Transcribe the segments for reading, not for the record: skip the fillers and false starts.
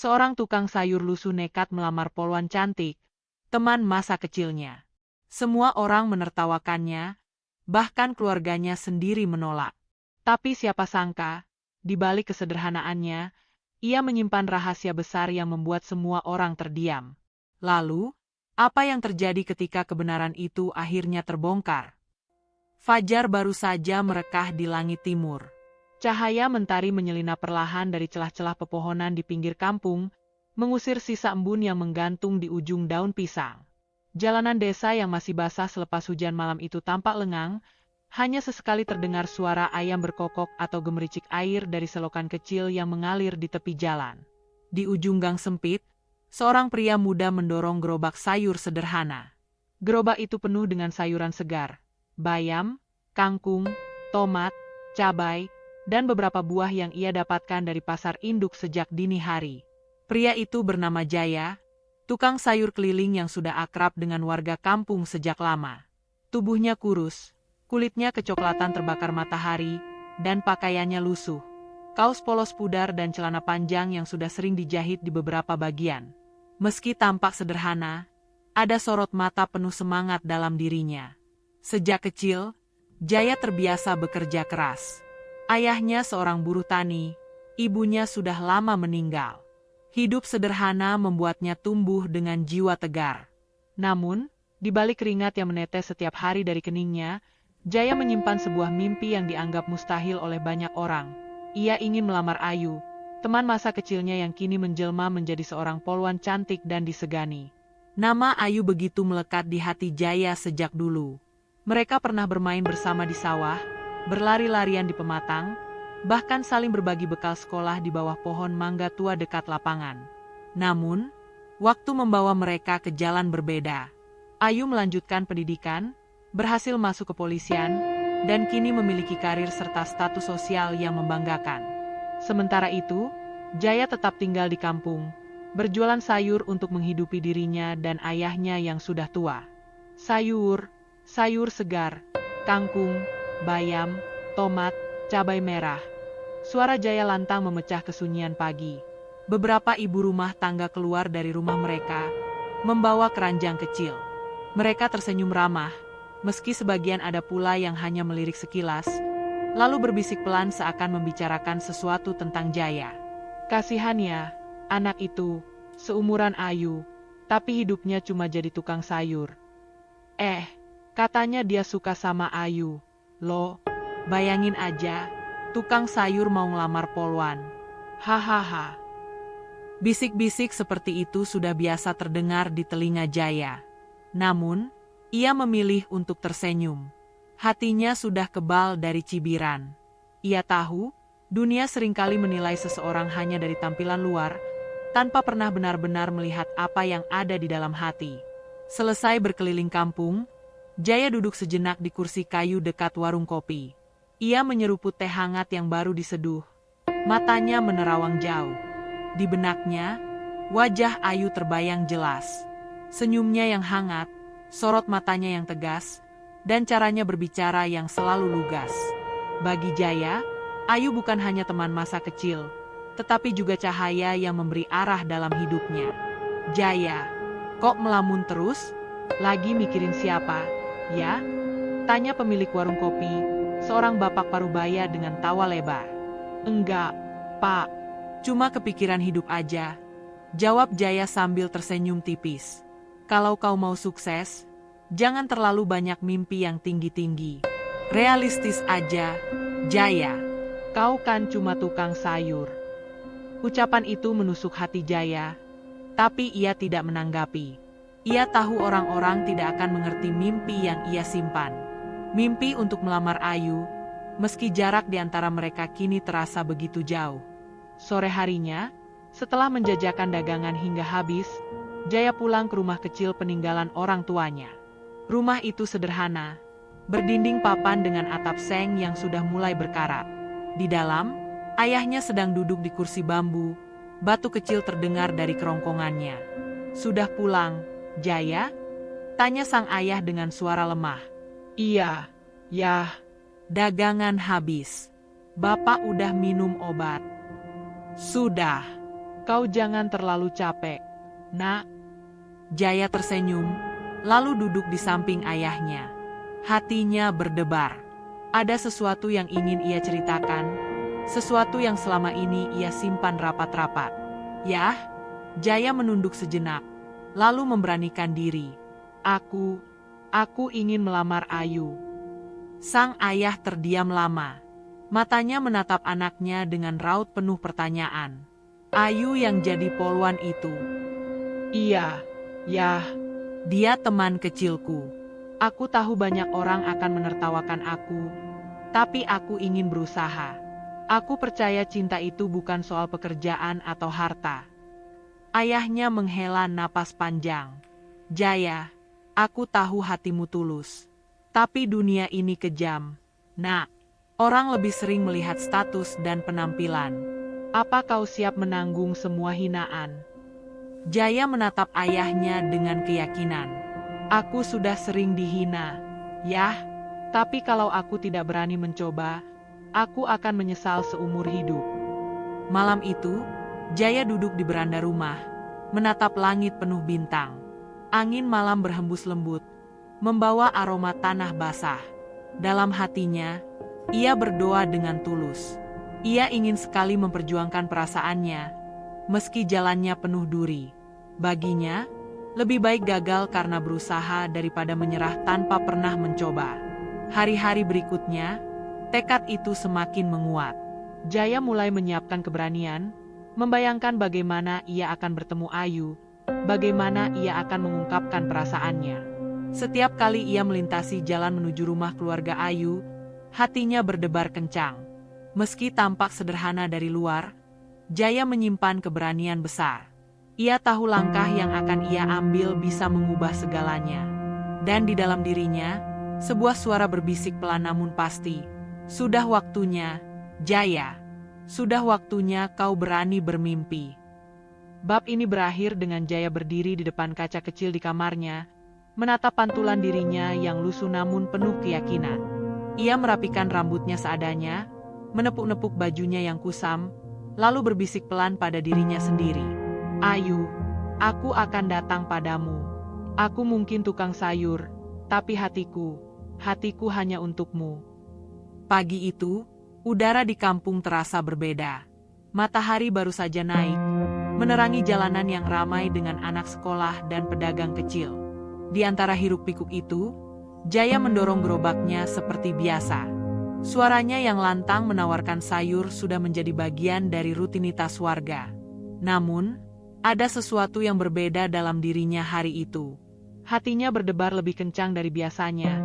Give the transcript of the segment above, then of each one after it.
seorang tukang sayur lusuh nekat melamar polwan cantik, teman masa kecilnya. Semua orang menertawakannya, bahkan keluarganya sendiri menolak. Tapi siapa sangka, di balik kesederhanaannya, ia menyimpan rahasia besar yang membuat semua orang terdiam. Lalu, apa yang terjadi ketika kebenaran itu akhirnya terbongkar? Fajar baru saja merekah di langit timur. Cahaya mentari menyelinap perlahan dari celah-celah pepohonan di pinggir kampung, mengusir sisa embun yang menggantung di ujung daun pisang. Jalanan desa yang masih basah selepas hujan malam itu tampak lengang, hanya sesekali terdengar suara ayam berkokok atau gemericik air dari selokan kecil yang mengalir di tepi jalan. Di ujung gang sempit, seorang pria muda mendorong gerobak sayur sederhana. Gerobak itu penuh dengan sayuran segar, bayam, kangkung, tomat, cabai, dan beberapa buah yang ia dapatkan dari pasar induk sejak dini hari. Pria itu bernama Jaya, tukang sayur keliling yang sudah akrab dengan warga kampung sejak lama. Tubuhnya kurus, kulitnya kecoklatan terbakar matahari, dan pakaiannya lusuh. Kaos polos pudar dan celana panjang yang sudah sering dijahit di beberapa bagian. Meski tampak sederhana, ada sorot mata penuh semangat dalam dirinya. Sejak kecil, Jaya terbiasa bekerja keras. Ayahnya seorang buruh tani, ibunya sudah lama meninggal. Hidup sederhana membuatnya tumbuh dengan jiwa tegar. Namun, di balik keringat yang menetes setiap hari dari keningnya, Jaya menyimpan sebuah mimpi yang dianggap mustahil oleh banyak orang. Ia ingin melamar Ayu, teman masa kecilnya yang kini menjelma menjadi seorang polwan cantik dan disegani. Nama Ayu begitu melekat di hati Jaya sejak dulu. Mereka pernah bermain bersama di sawah, berlari-larian di pematang, bahkan saling berbagi bekal sekolah di bawah pohon mangga tua dekat lapangan. Namun, waktu membawa mereka ke jalan berbeda. Ayu melanjutkan pendidikan, berhasil masuk kepolisian, dan kini memiliki karir serta status sosial yang membanggakan. Sementara itu, Jaya tetap tinggal di kampung, berjualan sayur untuk menghidupi dirinya dan ayahnya yang sudah tua. Sayur segar, kangkung, bayam, tomat, cabai merah. Suara Jaya lantang memecah kesunyian pagi. Beberapa ibu rumah tangga keluar dari rumah mereka, membawa keranjang kecil. Mereka tersenyum ramah, meski sebagian ada pula yang hanya melirik sekilas, lalu berbisik pelan seakan membicarakan sesuatu tentang Jaya. Kasihan ya, anak itu, seumuran Ayu, tapi hidupnya cuma jadi tukang sayur. Katanya dia suka sama Ayu. Loh, bayangin aja, tukang sayur mau ngelamar polwan. Hahaha. Bisik-bisik seperti itu sudah biasa terdengar di telinga Jaya. Namun, ia memilih untuk tersenyum. Hatinya sudah kebal dari cibiran. Ia tahu, dunia seringkali menilai seseorang hanya dari tampilan luar, tanpa pernah benar-benar melihat apa yang ada di dalam hati. Selesai berkeliling kampung, Jaya duduk sejenak di kursi kayu dekat warung kopi. Ia menyeruput teh hangat yang baru diseduh. Matanya menerawang jauh. Di benaknya, wajah Ayu terbayang jelas. Senyumnya yang hangat, sorot matanya yang tegas, dan caranya berbicara yang selalu lugas. Bagi Jaya, Ayu bukan hanya teman masa kecil, tetapi juga cahaya yang memberi arah dalam hidupnya. Jaya, kok melamun terus? Lagi mikirin siapa, ya? Tanya pemilik warung kopi, seorang bapak parubaya dengan tawa lebar. Enggak, Pak. Cuma kepikiran hidup aja. Jawab Jaya sambil tersenyum tipis. Kalau kau mau sukses, jangan terlalu banyak mimpi yang tinggi-tinggi. Realistis aja, Jaya. Kau kan cuma tukang sayur. Ucapan itu menusuk hati Jaya, tapi ia tidak menanggapi. Ia tahu orang-orang tidak akan mengerti mimpi yang ia simpan. Mimpi untuk melamar Ayu, meski jarak di antara mereka kini terasa begitu jauh. Sore harinya, setelah menjajakan dagangan hingga habis, Jaya pulang ke rumah kecil peninggalan orang tuanya. Rumah itu sederhana, berdinding papan dengan atap seng yang sudah mulai berkarat. Di dalam, ayahnya sedang duduk di kursi bambu, batu kecil terdengar dari kerongkongannya. Sudah pulang, Jaya? Tanya sang ayah dengan suara lemah. Iya, ya. Dagangan habis. Bapak udah minum obat. Sudah. Kau jangan terlalu capek, Nak. Jaya tersenyum, lalu duduk di samping ayahnya. Hatinya berdebar. Ada sesuatu yang ingin ia ceritakan, sesuatu yang selama ini ia simpan rapat-rapat. Yah, Jaya menunduk sejenak, lalu memberanikan diri. Aku ingin melamar Ayu. Sang ayah terdiam lama. Matanya menatap anaknya dengan raut penuh pertanyaan. Ayu yang jadi poluan itu. Iya, yah. Dia teman kecilku. Aku tahu banyak orang akan menertawakan aku, tapi aku ingin berusaha. Aku percaya cinta itu bukan soal pekerjaan atau harta. Ayahnya menghela napas panjang. Jaya, aku tahu hatimu tulus. Tapi dunia ini kejam. Nak, orang lebih sering melihat status dan penampilan. Apa kau siap menanggung semua hinaan? Jaya menatap ayahnya dengan keyakinan. Aku sudah sering dihina. Yah, tapi kalau aku tidak berani mencoba, aku akan menyesal seumur hidup. Malam itu, Jaya duduk di beranda rumah, menatap langit penuh bintang. Angin malam berhembus lembut, membawa aroma tanah basah. Dalam hatinya, ia berdoa dengan tulus. Ia ingin sekali memperjuangkan perasaannya, meski jalannya penuh duri. Baginya, lebih baik gagal karena berusaha daripada menyerah tanpa pernah mencoba. Hari-hari berikutnya, tekad itu semakin menguat. Jaya mulai menyiapkan keberanian, membayangkan bagaimana ia akan bertemu Ayu, bagaimana ia akan mengungkapkan perasaannya. Setiap kali ia melintasi jalan menuju rumah keluarga Ayu, hatinya berdebar kencang. Meski tampak sederhana dari luar, Jaya menyimpan keberanian besar. Ia tahu langkah yang akan ia ambil bisa mengubah segalanya. Dan di dalam dirinya, sebuah suara berbisik pelan namun pasti. Sudah waktunya, Jaya. Sudah waktunya kau berani bermimpi. Bab ini berakhir dengan Jaya berdiri di depan kaca kecil di kamarnya, menatap pantulan dirinya yang lusuh namun penuh keyakinan. Ia merapikan rambutnya seadanya, menepuk-nepuk bajunya yang kusam, lalu berbisik pelan pada dirinya sendiri. Ayu, aku akan datang padamu. Aku mungkin tukang sayur, tapi hatiku hanya untukmu. Pagi itu, udara di kampung terasa berbeda. Matahari baru saja naik, menerangi jalanan yang ramai dengan anak sekolah dan pedagang kecil. Di antara hiruk-pikuk itu, Jaya mendorong gerobaknya seperti biasa. Suaranya yang lantang menawarkan sayur sudah menjadi bagian dari rutinitas warga. Namun, ada sesuatu yang berbeda dalam dirinya hari itu. Hatinya berdebar lebih kencang dari biasanya,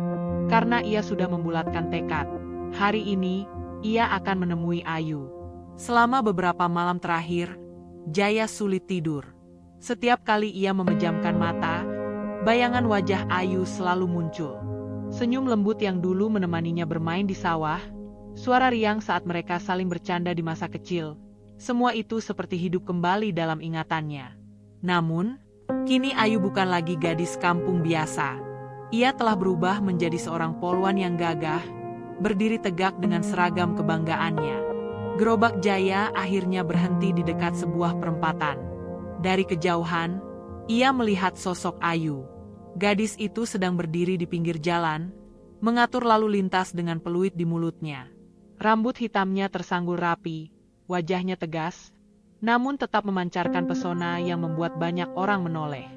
karena ia sudah membulatkan tekad. Hari ini, ia akan menemui Ayu. Selama beberapa malam terakhir, Jaya sulit tidur. Setiap kali ia memejamkan mata, bayangan wajah Ayu selalu muncul. Senyum lembut yang dulu menemaninya bermain di sawah, suara riang saat mereka saling bercanda di masa kecil. Semua itu seperti hidup kembali dalam ingatannya. Namun, kini Ayu bukan lagi gadis kampung biasa. Ia telah berubah menjadi seorang poluan yang gagah, berdiri tegak dengan seragam kebanggaannya. Gerobak Jaya akhirnya berhenti di dekat sebuah perempatan. Dari kejauhan, ia melihat sosok Ayu. Gadis itu sedang berdiri di pinggir jalan, mengatur lalu lintas dengan peluit di mulutnya. Rambut hitamnya tersanggul rapi, wajahnya tegas, namun tetap memancarkan pesona yang membuat banyak orang menoleh.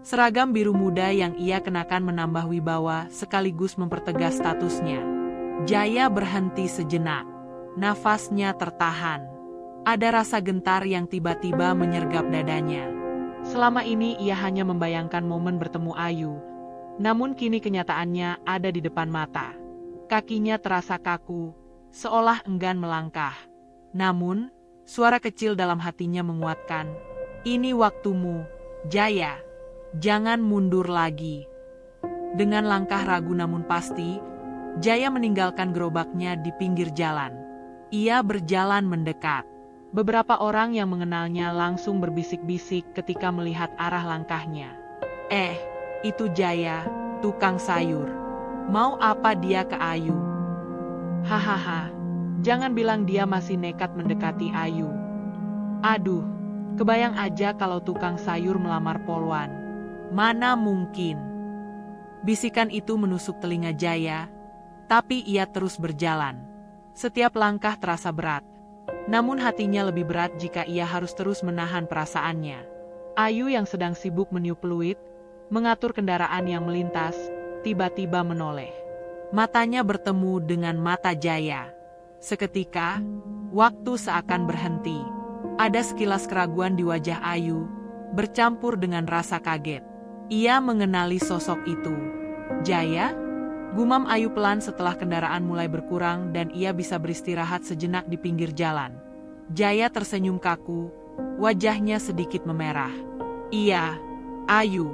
Seragam biru muda yang ia kenakan menambah wibawa sekaligus mempertegas statusnya. Jaya berhenti sejenak. Nafasnya tertahan. Ada rasa gentar yang tiba-tiba menyergap dadanya. Selama ini ia hanya membayangkan momen bertemu Ayu, namun kini kenyataannya ada di depan mata. Kakinya terasa kaku, seolah enggan melangkah. Namun, suara kecil dalam hatinya menguatkan. Ini waktumu, Jaya. Jangan mundur lagi. Dengan langkah ragu namun pasti, Jaya meninggalkan gerobaknya di pinggir jalan. Ia berjalan mendekat. Beberapa orang yang mengenalnya langsung berbisik-bisik ketika melihat arah langkahnya. Itu Jaya, tukang sayur. Mau apa dia ke Ayu? Hahaha. Jangan bilang dia masih nekat mendekati Ayu. Aduh, Kebayang aja kalau tukang sayur melamar Polwan. Mana mungkin. Bisikan itu menusuk telinga Jaya, tapi ia terus berjalan. Setiap langkah terasa berat. Namun hatinya lebih berat jika ia harus terus menahan perasaannya. Ayu yang sedang sibuk meniup peluit, mengatur kendaraan yang melintas, tiba-tiba menoleh. Matanya bertemu dengan mata Jaya. Seketika, waktu seakan berhenti. Ada sekilas keraguan di wajah Ayu, bercampur dengan rasa kaget. Ia mengenali sosok itu. Jaya? Gumam Ayu pelan setelah kendaraan mulai berkurang dan ia bisa beristirahat sejenak di pinggir jalan. Jaya tersenyum kaku, wajahnya sedikit memerah. Iya, Ayu.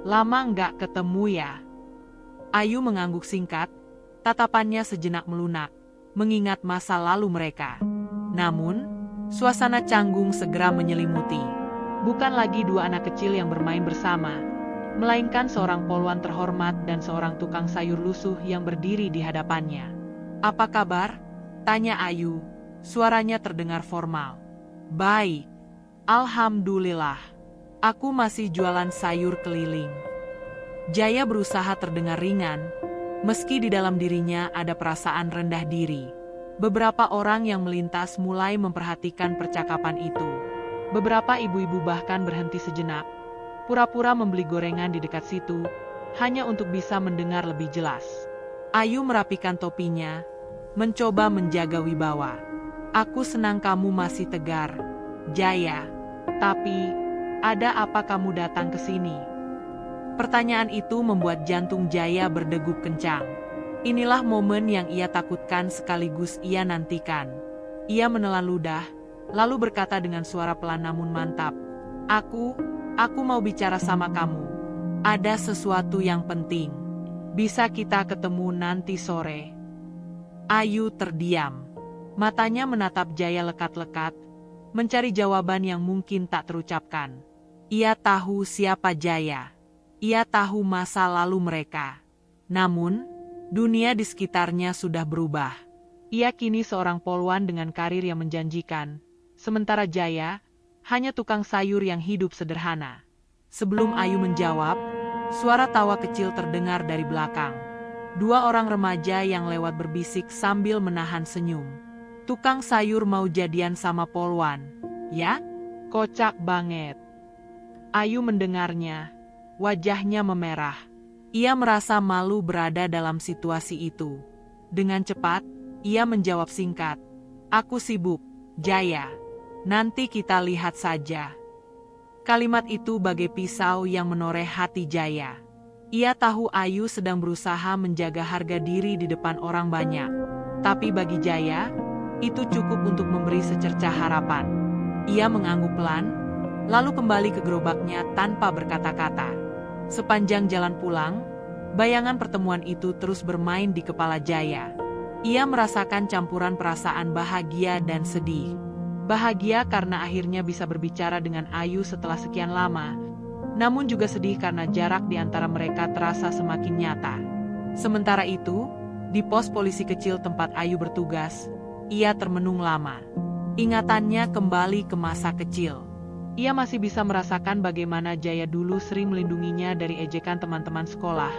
Lama nggak ketemu ya? Ayu mengangguk singkat, tatapannya sejenak melunak, mengingat masa lalu mereka. Namun, suasana canggung segera menyelimuti. Bukan lagi dua anak kecil yang bermain bersama, melainkan seorang polwan terhormat dan seorang tukang sayur lusuh yang berdiri di hadapannya. "Apa kabar?" tanya Ayu, suaranya terdengar formal. "Baik, alhamdulillah. Aku masih jualan sayur keliling." Jaya berusaha terdengar ringan, meski di dalam dirinya ada perasaan rendah diri. Beberapa orang yang melintas mulai memperhatikan percakapan itu. Beberapa ibu-ibu bahkan berhenti sejenak, pura-pura membeli gorengan di dekat situ, hanya untuk bisa mendengar lebih jelas. Ayu merapikan topinya, mencoba menjaga wibawa. "Aku senang kamu masih tegar, Jaya. Tapi, ada apa kamu datang ke sini?" Pertanyaan itu membuat jantung Jaya berdegup kencang. Inilah momen yang ia takutkan sekaligus ia nantikan. Ia menelan ludah, lalu berkata dengan suara pelan namun mantap, Aku mau bicara sama kamu. Ada sesuatu yang penting. Bisa kita ketemu nanti sore?" Ayu terdiam. Matanya menatap Jaya lekat-lekat, mencari jawaban yang mungkin tak terucapkan. Ia tahu siapa Jaya. Ia tahu masa lalu mereka. Namun, dunia di sekitarnya sudah berubah. Ia kini seorang polwan dengan karir yang menjanjikan, sementara Jaya hanya tukang sayur yang hidup sederhana. Sebelum Ayu menjawab, suara tawa kecil terdengar dari belakang. Dua orang remaja yang lewat berbisik sambil menahan senyum. "Tukang sayur mau jadian sama polwan, ya? Kocak banget." Ayu mendengarnya. Wajahnya memerah. Ia merasa malu berada dalam situasi itu. Dengan cepat, ia menjawab singkat, "Aku sibuk, Jaya. Nanti kita lihat saja." Kalimat itu bagai pisau yang menoreh hati Jaya. Ia tahu Ayu sedang berusaha menjaga harga diri di depan orang banyak. Tapi bagi Jaya, itu cukup untuk memberi secercah harapan. Ia mengangguk pelan, lalu kembali ke gerobaknya tanpa berkata-kata. Sepanjang jalan pulang, bayangan pertemuan itu terus bermain di kepala Jaya. Ia merasakan campuran perasaan bahagia dan sedih. Bahagia karena akhirnya bisa berbicara dengan Ayu setelah sekian lama, namun juga sedih karena jarak di antara mereka terasa semakin nyata. Sementara itu, di pos polisi kecil tempat Ayu bertugas, ia termenung lama. Ingatannya kembali ke masa kecil. Ia masih bisa merasakan bagaimana Jaya dulu sering melindunginya dari ejekan teman-teman sekolah.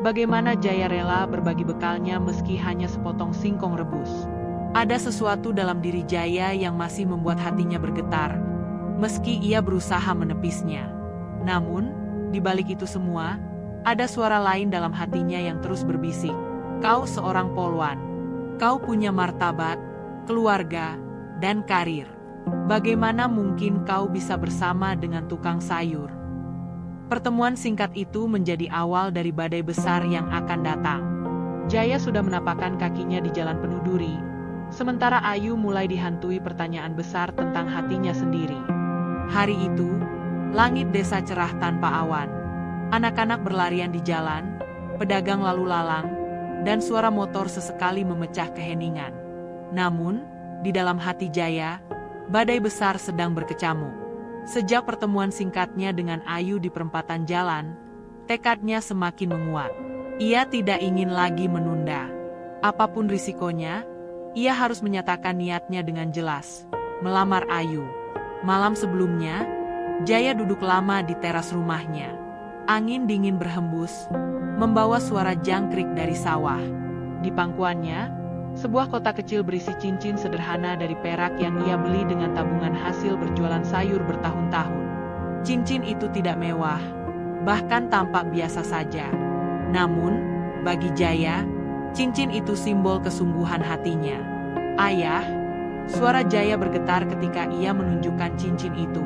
Bagaimana Jaya rela berbagi bekalnya meski hanya sepotong singkong rebus. Ada sesuatu dalam diri Jaya yang masih membuat hatinya bergetar, meski ia berusaha menepisnya. Namun, di balik itu semua, ada suara lain dalam hatinya yang terus berbisik. "Kau seorang polwan. Kau punya martabat, keluarga, dan karir. Bagaimana mungkin kau bisa bersama dengan tukang sayur?" Pertemuan singkat itu menjadi awal dari badai besar yang akan datang. Jaya sudah menapakkan kakinya di jalan penuh duri, sementara Ayu mulai dihantui pertanyaan besar tentang hatinya sendiri. Hari itu, langit desa cerah tanpa awan. Anak-anak berlarian di jalan, pedagang lalu lalang, dan suara motor sesekali memecah keheningan. Namun, di dalam hati Jaya, badai besar sedang berkecamuk. Sejak pertemuan singkatnya dengan Ayu di perempatan jalan, tekadnya semakin menguat. Ia tidak ingin lagi menunda. Apapun risikonya, ia harus menyatakan niatnya dengan jelas, melamar Ayu. Malam sebelumnya, Jaya duduk lama di teras rumahnya. Angin dingin berhembus, membawa suara jangkrik dari sawah. Di pangkuannya, sebuah kotak kecil berisi cincin sederhana dari perak yang ia beli dengan tabungan hasil berjualan sayur bertahun-tahun. Cincin itu tidak mewah, bahkan tampak biasa saja. Namun, bagi Jaya, cincin itu simbol kesungguhan hatinya. "Ayah," suara Jaya bergetar ketika ia menunjukkan cincin itu.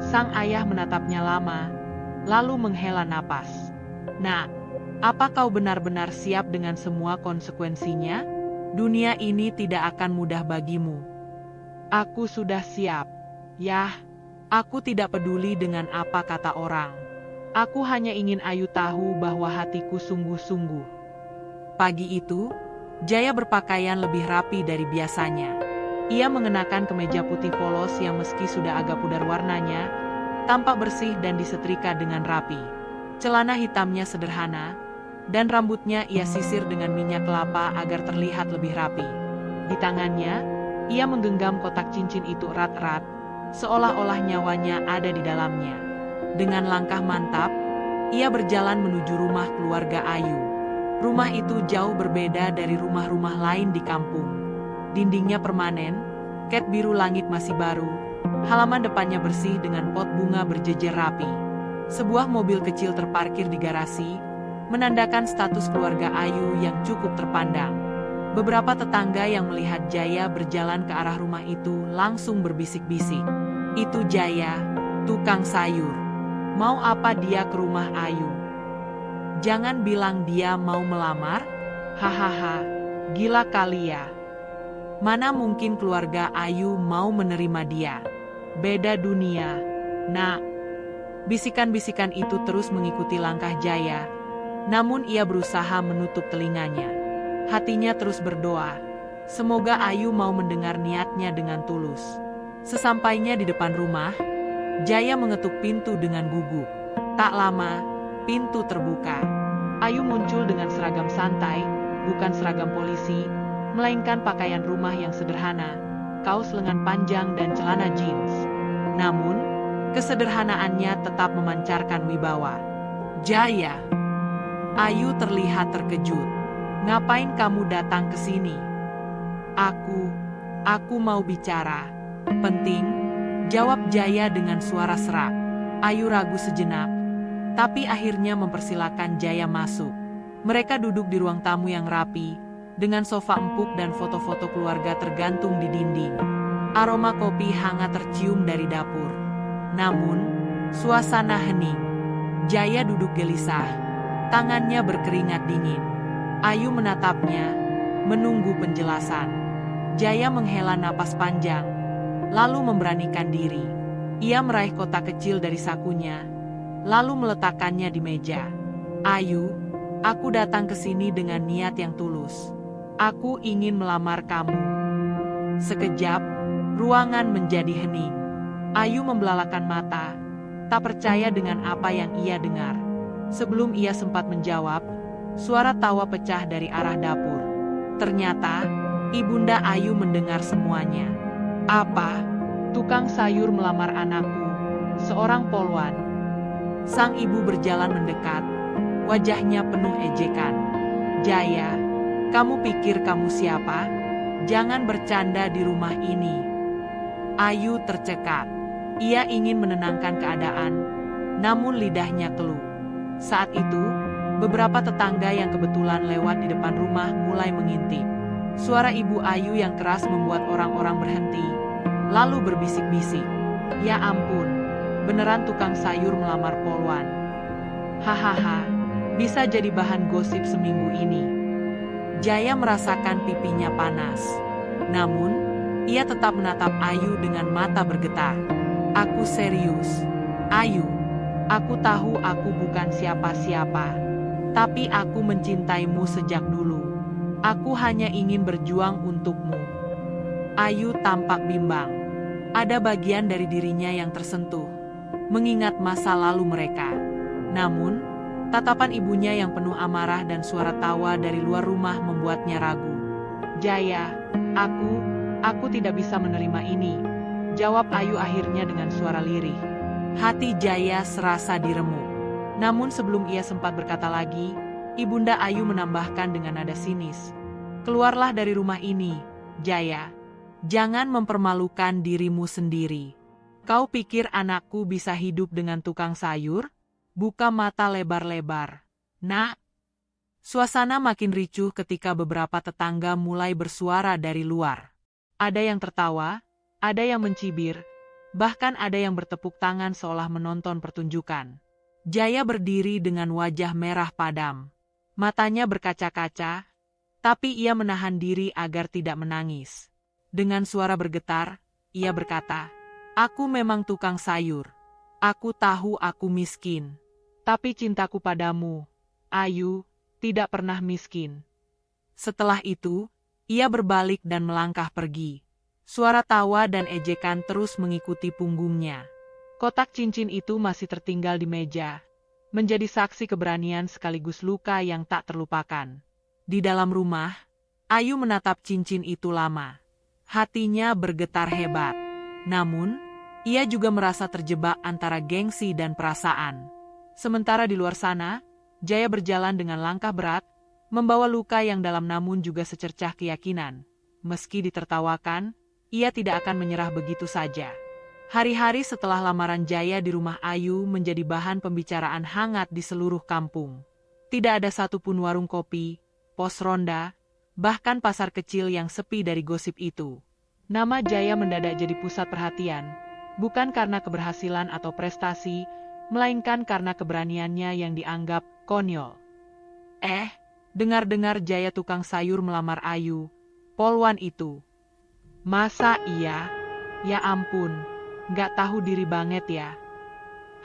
Sang ayah menatapnya lama, lalu menghela napas. "Nak, apa kau benar-benar siap dengan semua konsekuensinya? Dunia ini tidak akan mudah bagimu." "Aku sudah siap. Yah, aku tidak peduli dengan apa kata orang. Aku hanya ingin Ayu tahu bahwa hatiku sungguh-sungguh." Pagi itu, Jaya berpakaian lebih rapi dari biasanya. Ia mengenakan kemeja putih polos yang meski sudah agak pudar warnanya, tampak bersih dan disetrika dengan rapi. Celana hitamnya sederhana, dan rambutnya ia sisir dengan minyak kelapa agar terlihat lebih rapi. Di tangannya, ia menggenggam kotak cincin itu erat-erat, seolah-olah nyawanya ada di dalamnya. Dengan langkah mantap, ia berjalan menuju rumah keluarga Ayu. Rumah itu jauh berbeda dari rumah-rumah lain di kampung. Dindingnya permanen, cat biru langit masih baru, halaman depannya bersih dengan pot bunga berjejer rapi. Sebuah mobil kecil terparkir di garasi, menandakan status keluarga Ayu yang cukup terpandang. Beberapa tetangga yang melihat Jaya berjalan ke arah rumah itu langsung berbisik-bisik. "Itu Jaya, tukang sayur. Mau apa dia ke rumah Ayu? Jangan bilang dia mau melamar? Hahaha, gila kali ya. Mana mungkin keluarga Ayu mau menerima dia? Beda dunia, nak." Bisikan-bisikan itu terus mengikuti langkah Jaya, namun ia berusaha menutup telinganya. Hatinya terus berdoa, semoga Ayu mau mendengar niatnya dengan tulus. Sesampainya di depan rumah, Jaya mengetuk pintu dengan gugup. Tak lama, pintu terbuka. Ayu muncul dengan seragam santai, bukan seragam polisi, melainkan pakaian rumah yang sederhana, kaos lengan panjang dan celana jeans. Namun, kesederhanaannya tetap memancarkan wibawa. "Jaya." Ayu terlihat terkejut. "Ngapain kamu datang ke sini?" Aku mau bicara." "Penting?" jawab Jaya dengan suara serak. Ayu ragu sejenak, tapi akhirnya mempersilakan Jaya masuk. Mereka duduk di ruang tamu yang rapi, dengan sofa empuk dan foto-foto keluarga tergantung di dinding. Aroma kopi hangat tercium dari dapur. Namun, suasana hening. Jaya duduk gelisah, tangannya berkeringat dingin. Ayu menatapnya, menunggu penjelasan. Jaya menghela napas panjang, lalu memberanikan diri. Ia meraih kotak kecil dari sakunya, lalu meletakkannya di meja. "Ayu, aku datang ke sini dengan niat yang tulus. Aku ingin melamar kamu." Sekejap, ruangan menjadi hening. Ayu membelalakan mata, tak percaya dengan apa yang ia dengar. Sebelum ia sempat menjawab, suara tawa pecah dari arah dapur. Ternyata, Ibunda Ayu mendengar semuanya. "Apa? Tukang sayur melamar anakku, seorang polwan?" Sang ibu berjalan mendekat, wajahnya penuh ejekan. "Jaya, kamu pikir kamu siapa? Jangan bercanda di rumah ini." Ayu tercekat. Ia ingin menenangkan keadaan, namun lidahnya keluh. Saat itu, beberapa tetangga yang kebetulan lewat di depan rumah mulai mengintip. Suara Ibu Ayu yang keras membuat orang-orang berhenti, lalu berbisik-bisik. "Ya ampun, beneran tukang sayur melamar polwan. Hahaha, bisa jadi bahan gosip seminggu ini." Jaya merasakan pipinya panas. Namun, ia tetap menatap Ayu dengan mata bergetar. "Aku serius, Ayu. Aku tahu aku bukan siapa-siapa, tapi aku mencintaimu sejak dulu. Aku hanya ingin berjuang untukmu." Ayu tampak bimbang. Ada bagian dari dirinya yang tersentuh, mengingat masa lalu mereka. Namun, tatapan ibunya yang penuh amarah dan suara tawa dari luar rumah membuatnya ragu. "Jaya, aku tidak bisa menerima ini. Jawab Ayu akhirnya dengan suara lirih. Hati Jaya serasa diremuk. Namun sebelum ia sempat berkata lagi, Ibunda Ayu menambahkan dengan nada sinis. Keluarlah dari rumah ini, Jaya. Jangan mempermalukan dirimu sendiri. Kau pikir anakku bisa hidup dengan tukang sayur? Buka mata lebar-lebar. Nak. Suasana makin ricuh ketika beberapa tetangga mulai bersuara dari luar. Ada yang tertawa, ada yang mencibir, bahkan ada yang bertepuk tangan seolah menonton pertunjukan. Jaya berdiri dengan wajah merah padam. Matanya berkaca-kaca, tapi ia menahan diri agar tidak menangis. Dengan suara bergetar, ia berkata, "Aku memang tukang sayur. Aku tahu aku miskin. Tapi cintaku padamu, Ayu, tidak pernah miskin." Setelah itu, ia berbalik dan melangkah pergi. Suara tawa dan ejekan terus mengikuti punggungnya. Kotak cincin itu masih tertinggal di meja, menjadi saksi keberanian sekaligus luka yang tak terlupakan. Di dalam rumah, Ayu menatap cincin itu lama. Hatinya bergetar hebat. Namun, ia juga merasa terjebak antara gengsi dan perasaan. Sementara di luar sana, Jaya berjalan dengan langkah berat, membawa luka yang dalam namun juga secercah keyakinan. Meski ditertawakan, ia tidak akan menyerah begitu saja. Hari-hari setelah lamaran Jaya di rumah Ayu menjadi bahan pembicaraan hangat di seluruh kampung. Tidak ada satupun warung kopi, pos ronda, bahkan pasar kecil yang sepi dari gosip itu. Nama Jaya mendadak jadi pusat perhatian, bukan karena keberhasilan atau prestasi, melainkan karena keberaniannya yang dianggap konyol. Dengar-dengar Jaya tukang sayur melamar Ayu, polwan itu. Masa iya? Ya ampun, nggak tahu diri banget ya.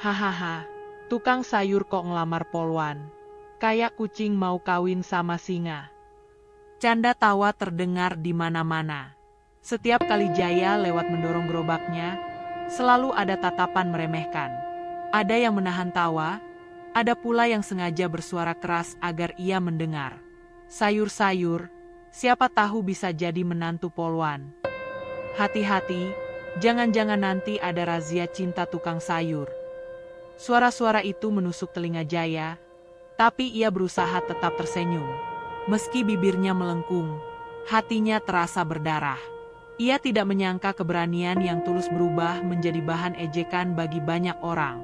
Hahaha, tukang sayur kok ngelamar polwan. Kayak kucing mau kawin sama singa. Canda tawa terdengar di mana-mana. Setiap kali Jaya lewat mendorong gerobaknya, selalu ada tatapan meremehkan. Ada yang menahan tawa, ada pula yang sengaja bersuara keras agar ia mendengar. Sayur-sayur, siapa tahu bisa jadi menantu polwan. Hati-hati, jangan-jangan nanti ada razia cinta tukang sayur. Suara-suara itu menusuk telinga Jaya, tapi ia berusaha tetap tersenyum. Meski bibirnya melengkung, hatinya terasa berdarah. Ia tidak menyangka keberanian yang tulus berubah menjadi bahan ejekan bagi banyak orang.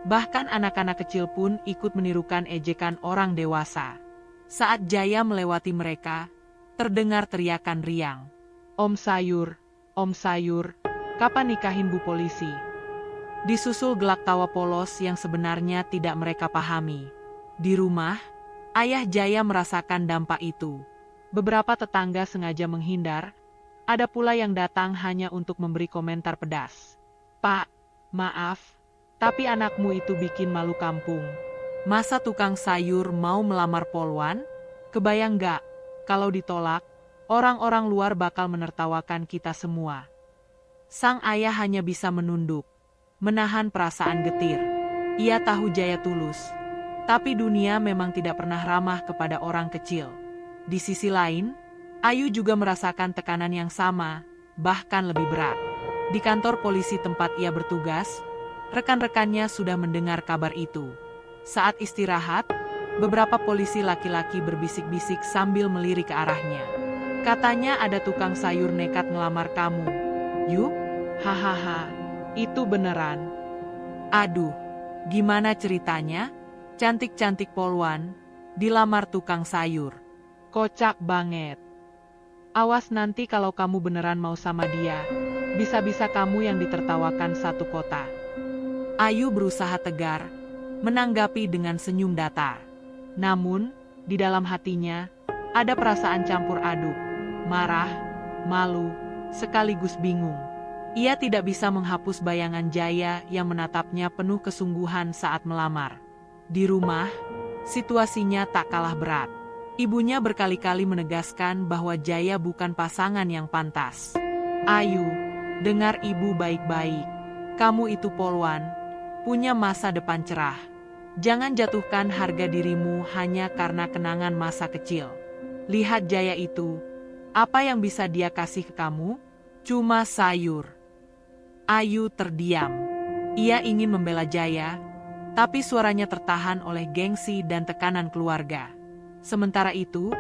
Bahkan anak-anak kecil pun ikut menirukan ejekan orang dewasa. Saat Jaya melewati mereka, terdengar teriakan riang. Om sayur, kapan nikahin Bu Polisi? Disusul gelak tawa polos yang sebenarnya tidak mereka pahami. Di rumah, ayah Jaya merasakan dampak itu. Beberapa tetangga sengaja menghindar, ada pula yang datang hanya untuk memberi komentar pedas. Pak, maaf, tapi anakmu itu bikin malu kampung. Masa tukang sayur mau melamar polwan? Kebayang gak, kalau ditolak, orang-orang luar bakal menertawakan kita semua. Sang ayah hanya bisa menunduk, menahan perasaan getir. Ia tahu Jaya tulus, tapi dunia memang tidak pernah ramah kepada orang kecil. Di sisi lain, Ayu juga merasakan tekanan yang sama, bahkan lebih berat. Di kantor polisi tempat ia bertugas, rekan-rekannya sudah mendengar kabar itu. Saat istirahat, beberapa polisi laki-laki berbisik-bisik sambil melirik ke arahnya. Katanya ada tukang sayur nekat ngelamar kamu. Yuk, hahaha, itu beneran. Aduh, gimana ceritanya? Cantik-cantik polwan, dilamar tukang sayur. Kocak banget. Awas nanti kalau kamu beneran mau sama dia, bisa-bisa kamu yang ditertawakan satu kota. Ayu berusaha tegar, menanggapi dengan senyum datar. Namun, di dalam hatinya, ada perasaan campur aduk, marah, malu, sekaligus bingung. Ia tidak bisa menghapus bayangan Jaya yang menatapnya penuh kesungguhan saat melamar. Di rumah, situasinya tak kalah berat. Ibunya berkali-kali menegaskan bahwa Jaya bukan pasangan yang pantas. Ayu, dengar ibu baik-baik. Kamu itu polwan, punya masa depan cerah. Jangan jatuhkan harga dirimu hanya karena kenangan masa kecil. Lihat Jaya itu, apa yang bisa dia kasih ke kamu? Cuma sayur. Ayu terdiam. Ia ingin membela Jaya, tapi suaranya tertahan oleh gengsi dan tekanan keluarga. Sementara itu,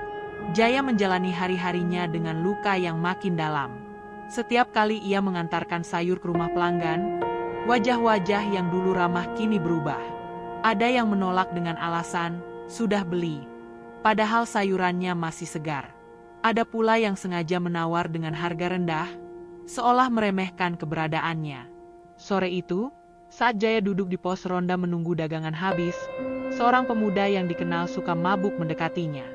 Jaya menjalani hari-harinya dengan luka yang makin dalam. Setiap kali ia mengantarkan sayur ke rumah pelanggan, wajah-wajah yang dulu ramah kini berubah. Ada yang menolak dengan alasan, sudah beli. Padahal sayurannya masih segar. Ada pula yang sengaja menawar dengan harga rendah, seolah meremehkan keberadaannya. Sore itu, saat Jaya duduk di pos ronda menunggu dagangan habis, seorang pemuda yang dikenal suka mabuk mendekatinya.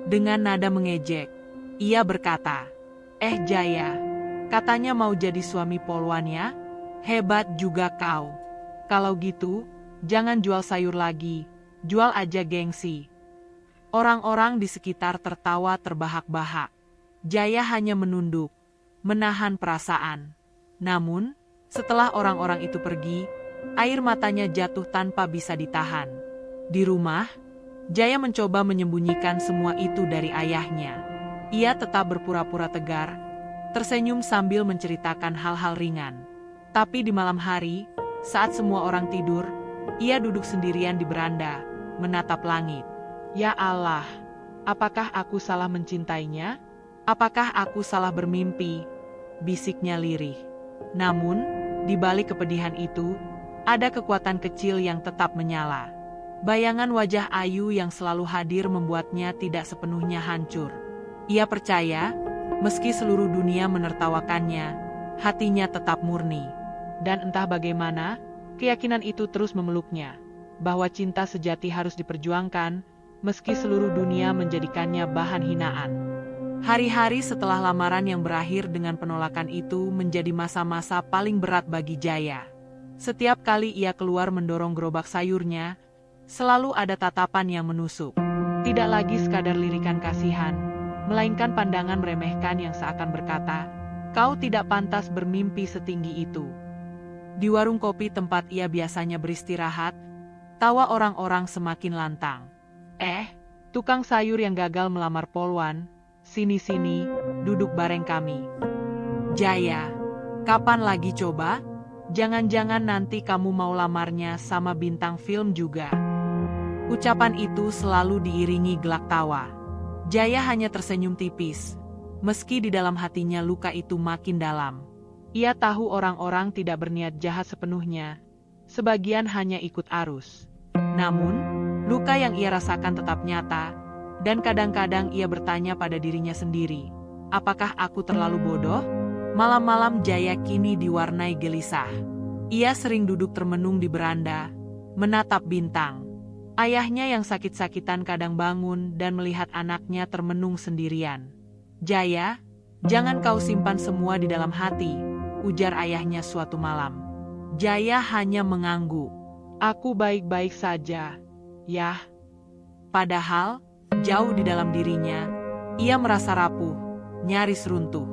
Dengan nada mengejek, ia berkata, Jaya, katanya mau jadi suami polwan ya? Hebat juga kau. Kalau gitu, jangan jual sayur lagi, jual aja gengsi. Orang-orang di sekitar tertawa terbahak-bahak. Jaya hanya menunduk, menahan perasaan. Namun, setelah orang-orang itu pergi, air matanya jatuh tanpa bisa ditahan. Di rumah, Jaya mencoba menyembunyikan semua itu dari ayahnya. Ia tetap berpura-pura tegar, tersenyum sambil menceritakan hal-hal ringan. Tapi di malam hari, saat semua orang tidur, ia duduk sendirian di beranda, menatap langit. Ya Allah, apakah aku salah mencintainya? Apakah aku salah bermimpi? Bisiknya lirih. Namun, di balik kepedihan itu, ada kekuatan kecil yang tetap menyala. Bayangan wajah Ayu yang selalu hadir membuatnya tidak sepenuhnya hancur. Ia percaya, meski seluruh dunia menertawakannya, hatinya tetap murni. Dan entah bagaimana, keyakinan itu terus memeluknya, bahwa cinta sejati harus diperjuangkan, meski seluruh dunia menjadikannya bahan hinaan. Hari-hari setelah lamaran yang berakhir dengan penolakan itu menjadi masa-masa paling berat bagi Jaya. Setiap kali ia keluar mendorong gerobak sayurnya, selalu ada tatapan yang menusuk. Tidak lagi sekadar lirikan kasihan, melainkan pandangan meremehkan yang seakan berkata, kau tidak pantas bermimpi setinggi itu. Di warung kopi tempat ia biasanya beristirahat, tawa orang-orang semakin lantang. Tukang sayur yang gagal melamar polwan, sini-sini, duduk bareng kami. Jaya, kapan lagi coba? Jangan-jangan nanti kamu mau lamarnya sama bintang film juga. Ucapan itu selalu diiringi gelak tawa. Jaya hanya tersenyum tipis, meski di dalam hatinya luka itu makin dalam. Ia tahu orang-orang tidak berniat jahat sepenuhnya, sebagian hanya ikut arus. Namun, luka yang ia rasakan tetap nyata, dan kadang-kadang ia bertanya pada dirinya sendiri, apakah aku terlalu bodoh? Malam-malam Jaya kini diwarnai gelisah. Ia sering duduk termenung di beranda, menatap bintang. Ayahnya yang sakit-sakitan kadang bangun dan melihat anaknya termenung sendirian. Jaya, jangan kau simpan semua di dalam hati, ujar ayahnya suatu malam. Jaya hanya mengangguk. Aku baik-baik saja, Yah. Padahal, jauh di dalam dirinya, ia merasa rapuh, nyaris runtuh.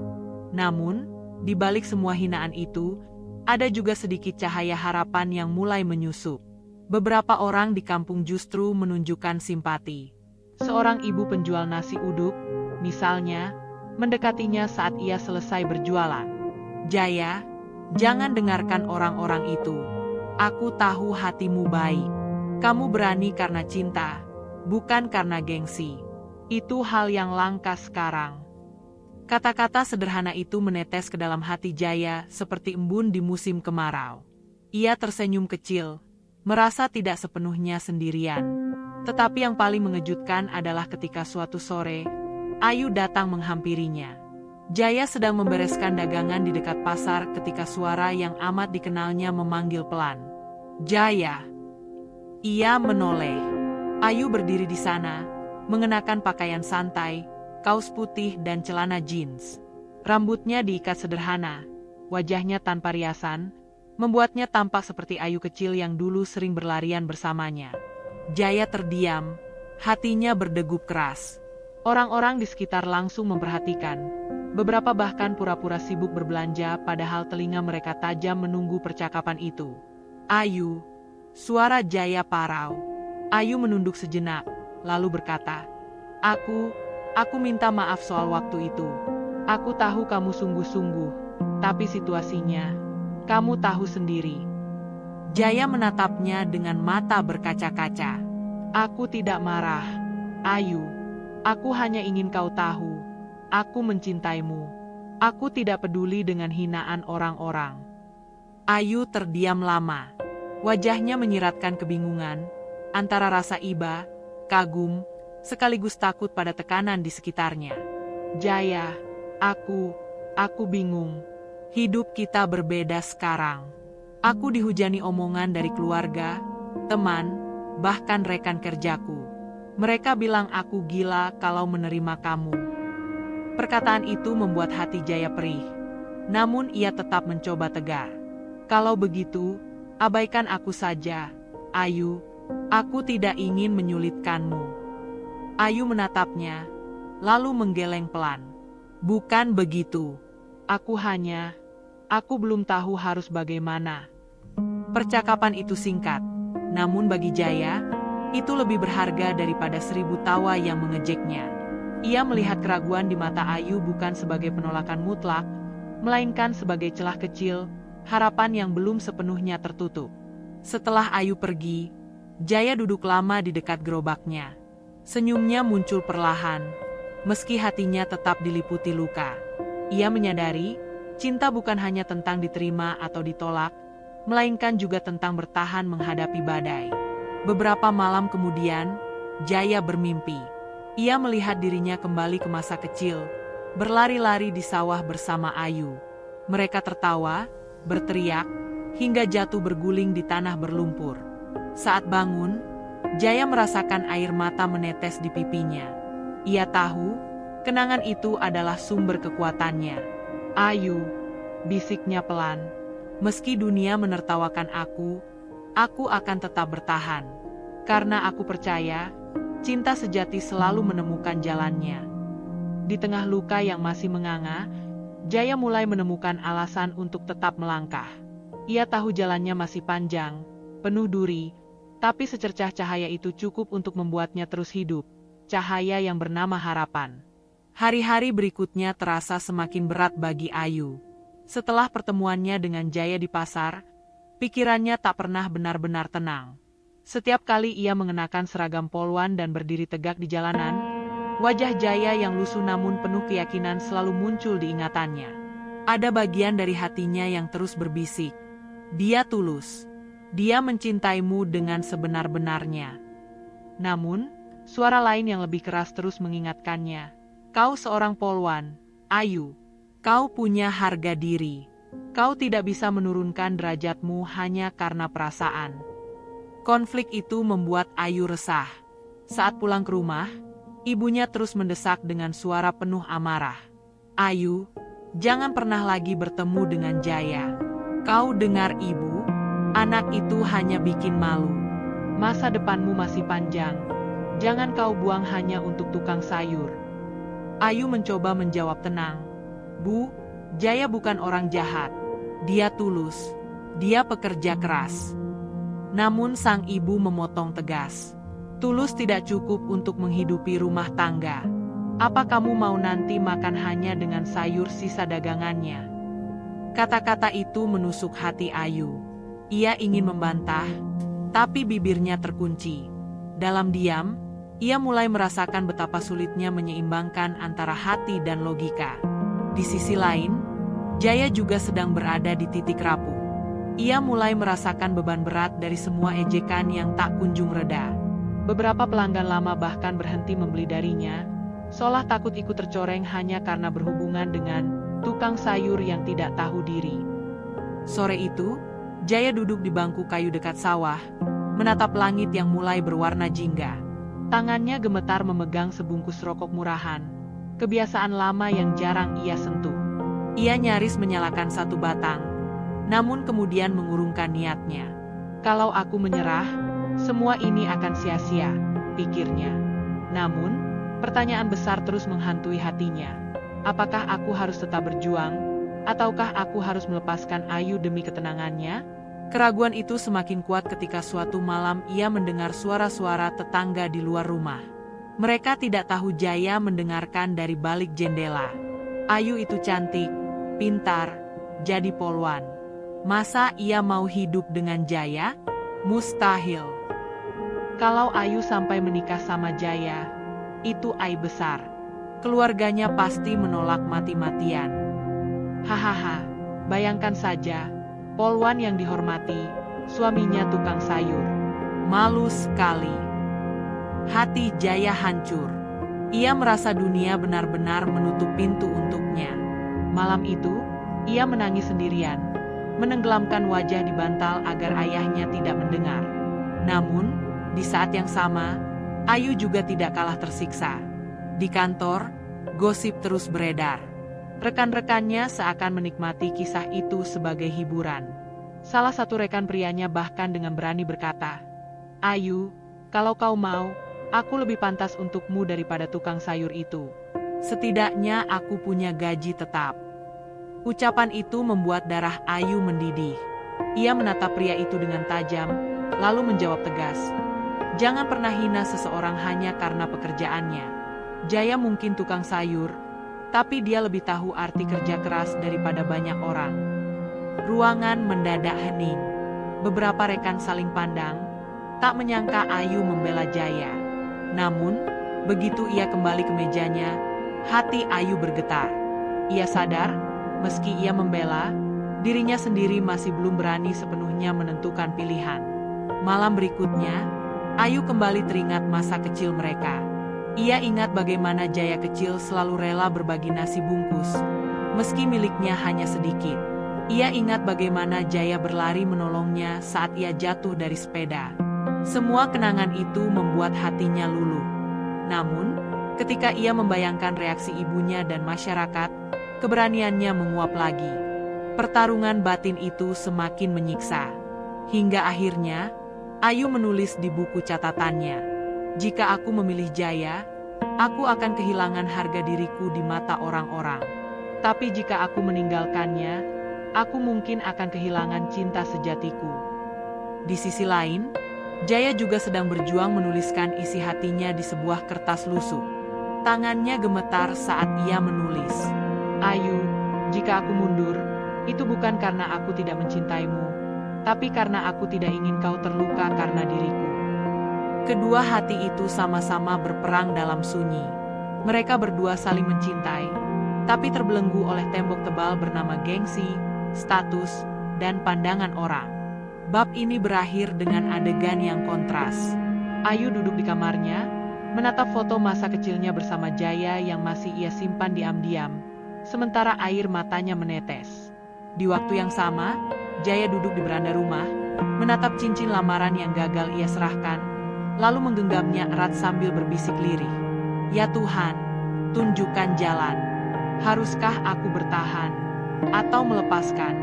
Namun, di balik semua hinaan itu, ada juga sedikit cahaya harapan yang mulai menyusup. Beberapa orang di kampung justru menunjukkan simpati. Seorang ibu penjual nasi uduk, misalnya, mendekatinya saat ia selesai berjualan. Jaya, jangan dengarkan orang-orang itu. Aku tahu hatimu baik. Kamu berani karena cinta, bukan karena gengsi. Itu hal yang langka sekarang. Kata-kata sederhana itu menetes ke dalam hati Jaya seperti embun di musim kemarau. Ia tersenyum kecil, merasa tidak sepenuhnya sendirian. Tetapi yang paling mengejutkan adalah ketika suatu sore, Ayu datang menghampirinya. Jaya sedang membereskan dagangan di dekat pasar ketika suara yang amat dikenalnya memanggil pelan. Jaya. Ia menoleh. Ayu berdiri di sana, mengenakan pakaian santai, kaos putih dan celana jeans. Rambutnya diikat sederhana, wajahnya tanpa riasan, membuatnya tampak seperti Ayu kecil yang dulu sering berlarian bersamanya. Jaya terdiam, hatinya berdegup keras. Orang-orang di sekitar langsung memperhatikan. Beberapa bahkan pura-pura sibuk berbelanja padahal telinga mereka tajam menunggu percakapan itu. Ayu, suara Jaya parau. Ayu menunduk sejenak, lalu berkata, Aku minta maaf soal waktu itu. Aku tahu kamu sungguh-sungguh, tapi situasinya, Kamu tahu sendiri. Jaya menatapnya dengan mata berkaca-kaca. Aku tidak marah, Ayu. Aku hanya ingin kau tahu. Aku mencintaimu. Aku tidak peduli dengan hinaan orang-orang. Ayu terdiam lama. Wajahnya menyiratkan kebingungan, antara rasa iba, kagum, sekaligus takut pada tekanan di sekitarnya. Jaya, aku bingung. Hidup kita berbeda sekarang. Aku dihujani omongan dari keluarga, teman, bahkan rekan kerjaku. Mereka bilang aku gila kalau menerima kamu. Perkataan itu membuat hati Jaya perih. Namun ia tetap mencoba tegar. Kalau begitu, abaikan aku saja, Ayu. Aku tidak ingin menyulitkanmu. Ayu menatapnya, lalu menggeleng pelan. Bukan begitu. Aku belum tahu harus bagaimana. Percakapan itu singkat, namun bagi Jaya, itu lebih berharga daripada 1000 tawa yang mengejeknya. Ia melihat keraguan di mata Ayu bukan sebagai penolakan mutlak, melainkan sebagai celah kecil, harapan yang belum sepenuhnya tertutup. Setelah Ayu pergi, Jaya duduk lama di dekat gerobaknya. Senyumnya muncul perlahan, meski hatinya tetap diliputi luka. Ia menyadari, cinta bukan hanya tentang diterima atau ditolak, melainkan juga tentang bertahan menghadapi badai. Beberapa malam kemudian, Jaya bermimpi. Ia melihat dirinya kembali ke masa kecil, berlari-lari di sawah bersama Ayu. Mereka tertawa, berteriak, hingga jatuh berguling di tanah berlumpur. Saat bangun, Jaya merasakan air mata menetes di pipinya. Ia tahu, kenangan itu adalah sumber kekuatannya. Ayu, bisiknya pelan. Meski dunia menertawakan aku akan tetap bertahan. Karena aku percaya, cinta sejati selalu menemukan jalannya. Di tengah luka yang masih menganga, Jaya mulai menemukan alasan untuk tetap melangkah. Ia tahu jalannya masih panjang, penuh duri, tapi secercah cahaya itu cukup untuk membuatnya terus hidup. Cahaya yang bernama harapan. Hari-hari berikutnya terasa semakin berat bagi Ayu. Setelah pertemuannya dengan Jaya di pasar, pikirannya tak pernah benar-benar tenang. Setiap kali ia mengenakan seragam polwan dan berdiri tegak di jalanan, wajah Jaya yang lusuh namun penuh keyakinan selalu muncul di ingatannya. Ada bagian dari hatinya yang terus berbisik. Dia tulus. Dia mencintaimu dengan sebenar-benarnya. Namun, suara lain yang lebih keras terus mengingatkannya. Kau seorang polwan, Ayu. Kau punya harga diri. Kau tidak bisa menurunkan derajatmu hanya karena perasaan. Konflik itu membuat Ayu resah. Saat pulang ke rumah, ibunya terus mendesak dengan suara penuh amarah. Ayu, jangan pernah lagi bertemu dengan Jaya. Kau dengar ibu? Anak itu hanya bikin malu. Masa depanmu masih panjang. Jangan kau buang hanya untuk tukang sayur. Ayu mencoba menjawab tenang. Bu, Jaya bukan orang jahat. Dia tulus. Dia pekerja keras. Namun sang ibu memotong tegas. Tulus tidak cukup untuk menghidupi rumah tangga. Apa kamu mau nanti makan hanya dengan sayur sisa dagangannya? Kata-kata itu menusuk hati Ayu. Ia ingin membantah, tapi bibirnya terkunci. Dalam diam, ia mulai merasakan betapa sulitnya menyeimbangkan antara hati dan logika. Di sisi lain, Jaya juga sedang berada di titik rapuh. Ia mulai merasakan beban berat dari semua ejekan yang tak kunjung reda. Beberapa pelanggan lama bahkan berhenti membeli darinya, seolah takut ikut tercoreng hanya karena berhubungan dengan tukang sayur yang tidak tahu diri. Sore itu, Jaya duduk di bangku kayu dekat sawah, menatap langit yang mulai berwarna jingga. Tangannya gemetar memegang sebungkus rokok murahan, kebiasaan lama yang jarang ia sentuh. Ia nyaris menyalakan satu batang, namun kemudian mengurungkan niatnya. Kalau aku menyerah, semua ini akan sia-sia, pikirnya. Namun, pertanyaan besar terus menghantui hatinya. Apakah aku harus tetap berjuang, ataukah aku harus melepaskan Ayu demi ketenangannya? Keraguan itu semakin kuat ketika suatu malam ia mendengar suara-suara tetangga di luar rumah. Mereka tidak tahu Jaya mendengarkan dari balik jendela. Ayu itu cantik, pintar, jadi polwan. Masa ia mau hidup dengan Jaya? Mustahil. Kalau Ayu sampai menikah sama Jaya, itu aib besar. Keluarganya pasti menolak mati-matian. Hahaha, bayangkan saja, polwan yang dihormati, suaminya tukang sayur. Malu sekali. Hati Jaya hancur. Ia merasa dunia benar-benar menutup pintu untuknya. Malam itu, ia menangis sendirian, menenggelamkan wajah di bantal agar ayahnya tidak mendengar. Namun, di saat yang sama, Ayu juga tidak kalah tersiksa. Di kantor, gosip terus beredar. Rekan-rekannya seakan menikmati kisah itu sebagai hiburan. Salah satu rekan prianya bahkan dengan berani berkata, "Ayu, kalau kau mau, aku lebih pantas untukmu daripada tukang sayur itu. Setidaknya aku punya gaji tetap." Ucapan itu membuat darah Ayu mendidih. Ia menatap pria itu dengan tajam, lalu menjawab tegas, "Jangan pernah hina seseorang hanya karena pekerjaannya. Jaya mungkin tukang sayur, tapi dia lebih tahu arti kerja keras daripada banyak orang." Ruangan mendadak hening. Beberapa rekan saling pandang, tak menyangka Ayu membela Jaya. Namun, begitu ia kembali ke mejanya, hati Ayu bergetar. Ia sadar, meski ia membela, dirinya sendiri masih belum berani sepenuhnya menentukan pilihan. Malam berikutnya, Ayu kembali teringat masa kecil mereka. Ia ingat bagaimana Jaya kecil selalu rela berbagi nasi bungkus, meski miliknya hanya sedikit. Ia ingat bagaimana Jaya berlari menolongnya saat ia jatuh dari sepeda. Semua kenangan itu membuat hatinya luluh. Namun, ketika ia membayangkan reaksi ibunya dan masyarakat, keberaniannya menguap lagi. Pertarungan batin itu semakin menyiksa. Hingga akhirnya, Ayu menulis di buku catatannya, "Jika aku memilih Jaya, aku akan kehilangan harga diriku di mata orang-orang. Tapi jika aku meninggalkannya, aku mungkin akan kehilangan cinta sejatiku." Di sisi lain, Jaya juga sedang berjuang menuliskan isi hatinya di sebuah kertas lusuh. Tangannya gemetar saat ia menulis, "Ayu, jika aku mundur, itu bukan karena aku tidak mencintaimu, tapi karena aku tidak ingin kau terluka karena diriku." Kedua hati itu sama-sama berperang dalam sunyi. Mereka berdua saling mencintai, tapi terbelenggu oleh tembok tebal bernama gengsi, status, dan pandangan orang. Bab ini berakhir dengan adegan yang kontras. Ayu duduk di kamarnya, menatap foto masa kecilnya bersama Jaya yang masih ia simpan diam-diam, sementara air matanya menetes. Di waktu yang sama, Jaya duduk di beranda rumah, menatap cincin lamaran yang gagal ia serahkan, lalu menggenggamnya erat sambil berbisik lirih, "Ya Tuhan, tunjukkan jalan. Haruskah aku bertahan atau melepaskan?"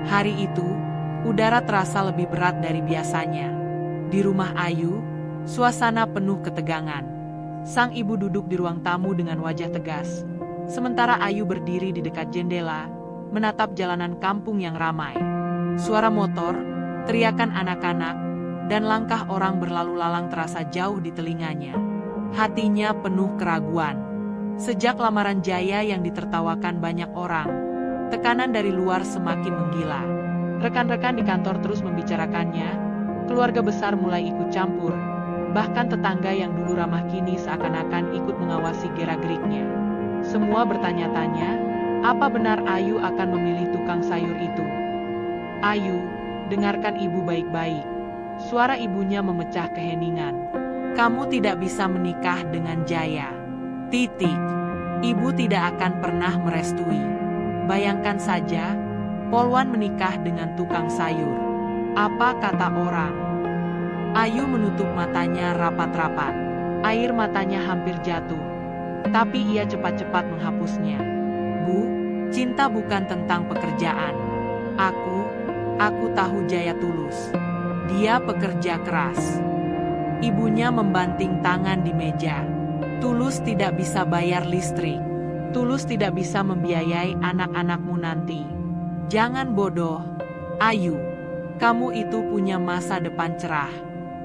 Hari itu, udara terasa lebih berat dari biasanya. Di rumah Ayu, suasana penuh ketegangan. Sang ibu duduk di ruang tamu dengan wajah tegas, sementara Ayu berdiri di dekat jendela, menatap jalanan kampung yang ramai. Suara motor, teriakan anak-anak, dan langkah orang berlalu lalang terasa jauh di telinganya. Hatinya penuh keraguan. Sejak lamaran Jaya yang ditertawakan banyak orang, tekanan dari luar semakin menggila. Rekan-rekan di kantor terus membicarakannya, keluarga besar mulai ikut campur, bahkan tetangga yang dulu ramah kini seakan-akan ikut mengawasi gerak-geriknya. Semua bertanya-tanya, apa benar Ayu akan memilih tukang sayur itu? "Ayu, dengarkan ibu baik-baik." Suara ibunya memecah keheningan. "Kamu tidak bisa menikah dengan Jaya. Titik. Ibu tidak akan pernah merestui. Bayangkan saja, polwan menikah dengan tukang sayur. Apa kata orang?" Ayu menutup matanya rapat-rapat. Air matanya hampir jatuh. Tapi ia cepat-cepat menghapusnya. "Bu, cinta bukan tentang pekerjaan. Aku tahu Jaya tulus. Dia pekerja keras." Ibunya membanting tangan di meja. "Tulus tidak bisa bayar listrik. Tulus tidak bisa membiayai anak-anakmu nanti. Jangan bodoh, Ayu. Kamu itu punya masa depan cerah.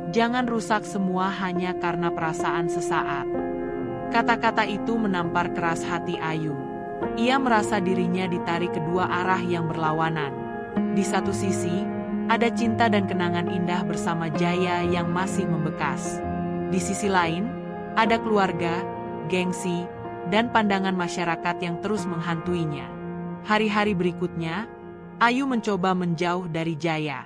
Jangan rusak semua hanya karena perasaan sesaat." Kata-kata itu menampar keras hati Ayu. Ia merasa dirinya ditarik kedua arah yang berlawanan. Di satu sisi, ada cinta dan kenangan indah bersama Jaya yang masih membekas. Di sisi lain, ada keluarga, gengsi, dan pandangan masyarakat yang terus menghantuinya. Hari-hari berikutnya, Ayu mencoba menjauh dari Jaya.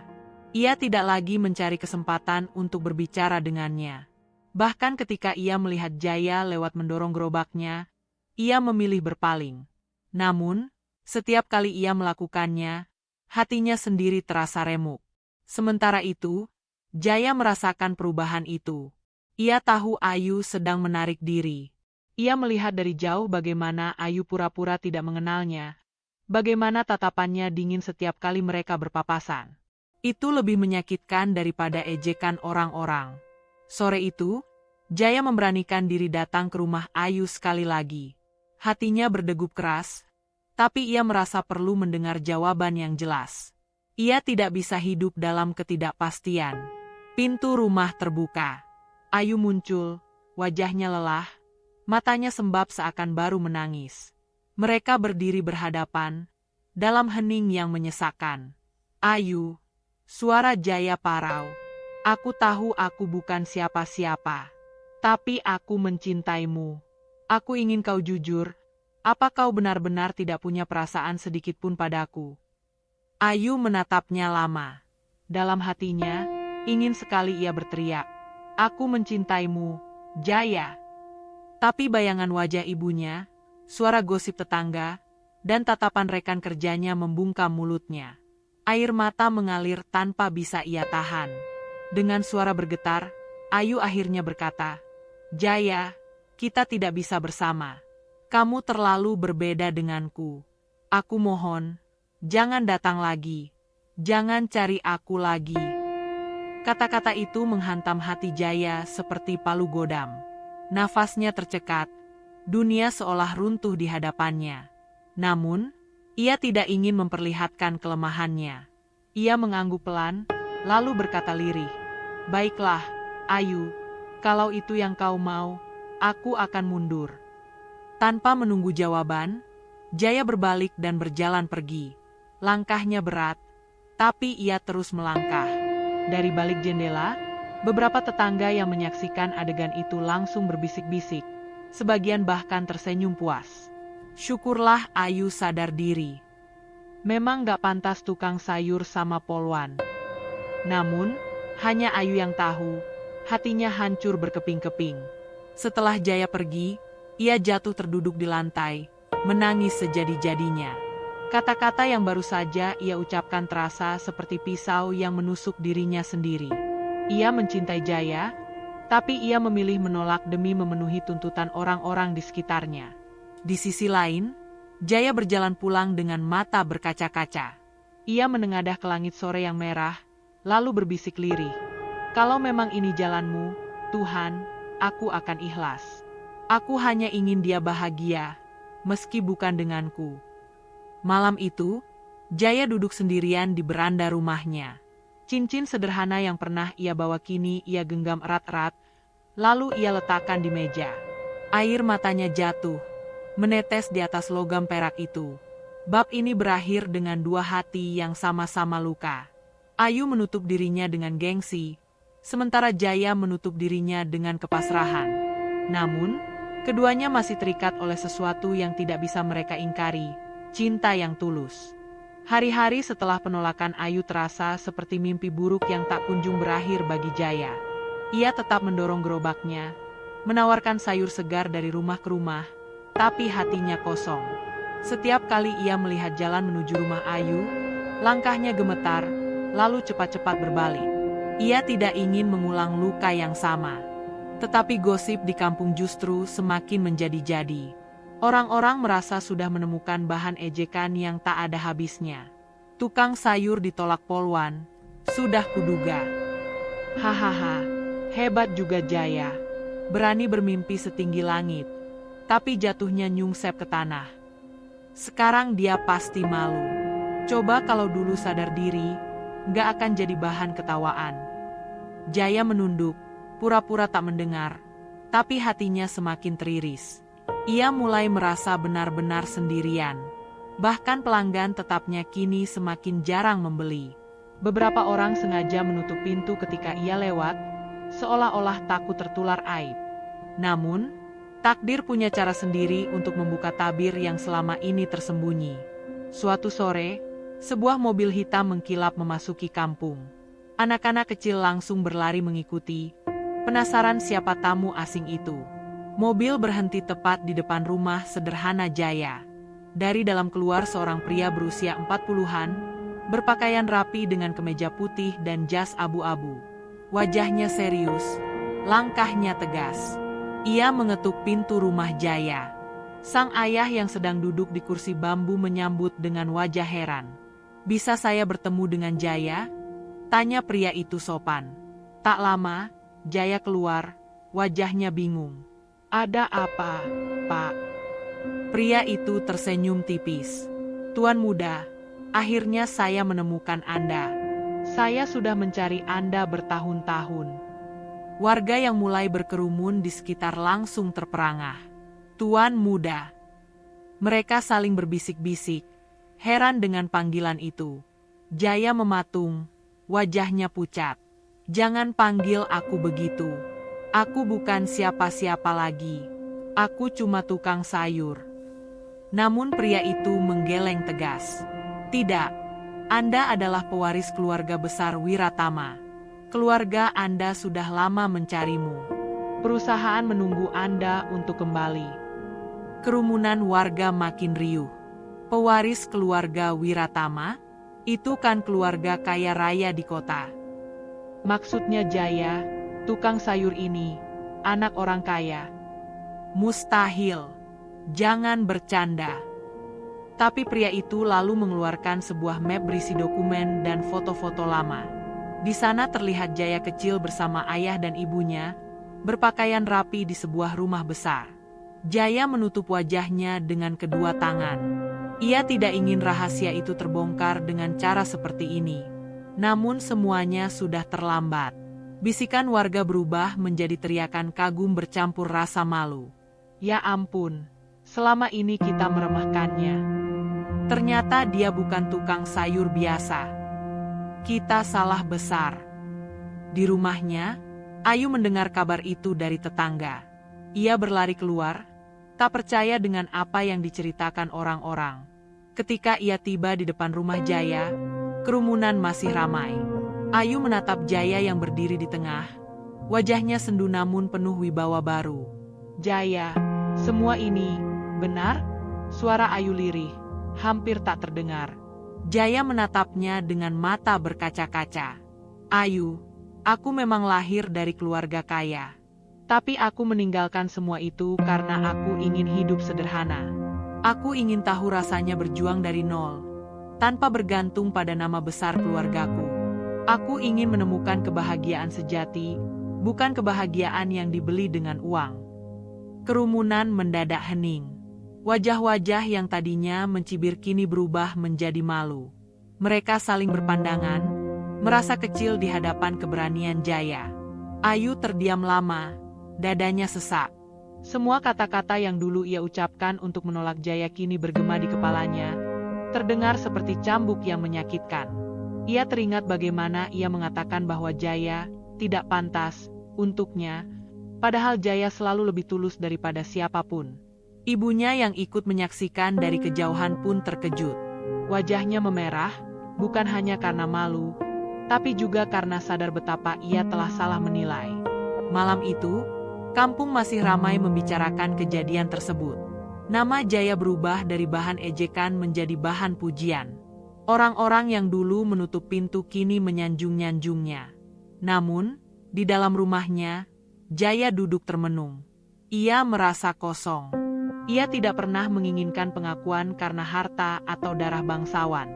Ia tidak lagi mencari kesempatan untuk berbicara dengannya. Bahkan ketika ia melihat Jaya lewat mendorong gerobaknya, ia memilih berpaling. Namun, setiap kali ia melakukannya, hatinya sendiri terasa remuk. Sementara itu, Jaya merasakan perubahan itu. Ia tahu Ayu sedang menarik diri. Ia melihat dari jauh bagaimana Ayu pura-pura tidak mengenalnya, bagaimana tatapannya dingin setiap kali mereka berpapasan. Itu lebih menyakitkan daripada ejekan orang-orang. Sore itu, Jaya memberanikan diri datang ke rumah Ayu sekali lagi. Hatinya berdegup keras, tapi ia merasa perlu mendengar jawaban yang jelas. Ia tidak bisa hidup dalam ketidakpastian. Pintu rumah terbuka. Ayu muncul, wajahnya lelah, matanya sembab seakan baru menangis. Mereka berdiri berhadapan, dalam hening yang menyesakkan. Ayu, suara Jaya parau. Aku tahu aku bukan siapa-siapa, tapi aku mencintaimu. Aku ingin kau jujur, apa kau benar-benar tidak punya perasaan sedikitpun padaku? Ayu menatapnya lama. Dalam hatinya, ingin sekali ia berteriak, aku mencintaimu, Jaya. Tapi bayangan wajah ibunya, suara gosip tetangga, dan tatapan rekan kerjanya membungkam mulutnya. Air mata mengalir tanpa bisa ia tahan. Dengan suara bergetar, Ayu akhirnya berkata, Jaya, kita tidak bisa bersama. Kamu terlalu berbeda denganku. Aku mohon, jangan datang lagi. Jangan cari aku lagi. Kata-kata itu menghantam hati Jaya seperti palu godam. Nafasnya tercekat, dunia seolah runtuh di hadapannya. Namun, ia tidak ingin memperlihatkan kelemahannya. Ia mengangguk pelan, lalu berkata lirih, baiklah, Ayu, kalau itu yang kau mau, aku akan mundur. Tanpa menunggu jawaban, Jaya berbalik dan berjalan pergi. Langkahnya berat, tapi ia terus melangkah. Dari balik jendela, beberapa tetangga yang menyaksikan adegan itu langsung berbisik-bisik. Sebagian bahkan tersenyum puas. Syukurlah Ayu sadar diri. Memang gak pantas tukang sayur sama polwan. Namun, hanya Ayu yang tahu, hatinya hancur berkeping-keping. Setelah Jaya pergi, ia jatuh terduduk di lantai, menangis sejadi-jadinya. Kata-kata yang baru saja ia ucapkan terasa seperti pisau yang menusuk dirinya sendiri. Ia mencintai Jaya, tapi ia memilih menolak demi memenuhi tuntutan orang-orang di sekitarnya. Di sisi lain, Jaya berjalan pulang dengan mata berkaca-kaca. Ia menengadah ke langit sore yang merah, lalu berbisik lirih. Kalau memang ini jalanmu, Tuhan, aku akan ikhlas. Aku hanya ingin dia bahagia, meski bukan denganku. Malam itu, Jaya duduk sendirian di beranda rumahnya. Cincin sederhana yang pernah ia bawa kini ia genggam erat-erat, lalu ia letakkan di meja. Air matanya jatuh, menetes di atas logam perak itu. Bab ini berakhir dengan dua hati yang sama-sama luka. Ayu menutup dirinya dengan gengsi, sementara Jaya menutup dirinya dengan kepasrahan. Namun, keduanya masih terikat oleh sesuatu yang tidak bisa mereka ingkari. Cinta yang tulus. Hari-hari setelah penolakan Ayu terasa seperti mimpi buruk yang tak kunjung berakhir bagi Jaya. Ia tetap mendorong gerobaknya, menawarkan sayur segar dari rumah ke rumah, tapi hatinya kosong. Setiap kali ia melihat jalan menuju rumah Ayu, langkahnya gemetar, lalu cepat-cepat berbalik. Ia tidak ingin mengulang luka yang sama. Tetapi gosip di kampung justru semakin menjadi-jadi. Orang-orang merasa sudah menemukan bahan ejekan yang tak ada habisnya. Tukang sayur ditolak polwan, sudah kuduga. Hahaha, hebat juga Jaya. Berani bermimpi setinggi langit, tapi jatuhnya nyungsep ke tanah. Sekarang dia pasti malu. Coba kalau dulu sadar diri, nggak akan jadi bahan ketawaan. Jaya menunduk, pura-pura tak mendengar, tapi hatinya semakin teriris. Ia mulai merasa benar-benar sendirian. Bahkan pelanggan tetapnya kini semakin jarang membeli. Beberapa orang sengaja menutup pintu ketika ia lewat, seolah-olah takut tertular aib. Namun, takdir punya cara sendiri untuk membuka tabir yang selama ini tersembunyi. Suatu sore, sebuah mobil hitam mengkilap memasuki kampung. Anak-anak kecil langsung berlari mengikuti, penasaran siapa tamu asing itu. Mobil berhenti tepat di depan rumah sederhana Jaya. Dari dalam keluar seorang pria berusia 40-an, berpakaian rapi dengan kemeja putih dan jas abu-abu. Wajahnya serius, langkahnya tegas. Ia mengetuk pintu rumah Jaya. Sang ayah yang sedang duduk di kursi bambu menyambut dengan wajah heran. "Bisa saya bertemu dengan Jaya?" tanya pria itu sopan. Tak lama, Jaya keluar, wajahnya bingung. "Ada apa, Pak?" Pria itu tersenyum tipis. "Tuan muda, akhirnya saya menemukan Anda. Saya sudah mencari Anda bertahun-tahun." Warga yang mulai berkerumun di sekitar langsung terperangah. "Tuan muda." Mereka saling berbisik-bisik, heran dengan panggilan itu. Jaya mematung, wajahnya pucat. "Jangan panggil aku begitu. Aku bukan siapa-siapa lagi. Aku cuma tukang sayur." Namun pria itu menggeleng tegas. "Tidak, Anda adalah pewaris keluarga besar Wiratama. Keluarga Anda sudah lama mencarimu. Perusahaan menunggu Anda untuk kembali." Kerumunan warga makin riuh. Pewaris keluarga Wiratama? Itu kan keluarga kaya raya di kota. Maksudnya Jaya, tukang sayur ini, anak orang kaya? Mustahil. Jangan bercanda. Tapi pria itu lalu mengeluarkan sebuah map berisi dokumen dan foto-foto lama. Di sana terlihat Jaya kecil bersama ayah dan ibunya, berpakaian rapi di sebuah rumah besar. Jaya menutup wajahnya dengan kedua tangan. Ia tidak ingin rahasia itu terbongkar dengan cara seperti ini. Namun semuanya sudah terlambat. Bisikan warga berubah menjadi teriakan kagum bercampur rasa malu. "Ya ampun, selama ini kita meremehkannya. Ternyata dia bukan tukang sayur biasa. Kita salah besar." Di rumahnya, Ayu mendengar kabar itu dari tetangga. Ia berlari keluar, tak percaya dengan apa yang diceritakan orang-orang. Ketika ia tiba di depan rumah Jaya, kerumunan masih ramai. Ayu menatap Jaya yang berdiri di tengah. Wajahnya sendu namun penuh wibawa baru. "Jaya, semua ini benar?" Suara Ayu lirih, hampir tak terdengar. Jaya menatapnya dengan mata berkaca-kaca. "Ayu, aku memang lahir dari keluarga kaya. Tapi aku meninggalkan semua itu karena aku ingin hidup sederhana. Aku ingin tahu rasanya berjuang dari nol, tanpa bergantung pada nama besar keluargaku. Aku ingin menemukan kebahagiaan sejati, bukan kebahagiaan yang dibeli dengan uang." Kerumunan mendadak hening. Wajah-wajah yang tadinya mencibir kini berubah menjadi malu. Mereka saling berpandangan, merasa kecil di hadapan keberanian Jaya. Ayu terdiam lama, dadanya sesak. Semua kata-kata yang dulu ia ucapkan untuk menolak Jaya kini bergema di kepalanya, terdengar seperti cambuk yang menyakitkan. Ia teringat bagaimana ia mengatakan bahwa Jaya tidak pantas untuknya, padahal Jaya selalu lebih tulus daripada siapapun. Ibunya yang ikut menyaksikan dari kejauhan pun terkejut. Wajahnya memerah, bukan hanya karena malu, tapi juga karena sadar betapa ia telah salah menilai. Malam itu, kampung masih ramai membicarakan kejadian tersebut. Nama Jaya berubah dari bahan ejekan menjadi bahan pujian. Orang-orang yang dulu menutup pintu kini menyanjung-nyanjungnya. Namun, di dalam rumahnya, Jaya duduk termenung. Ia merasa kosong. Ia tidak pernah menginginkan pengakuan karena harta atau darah bangsawan.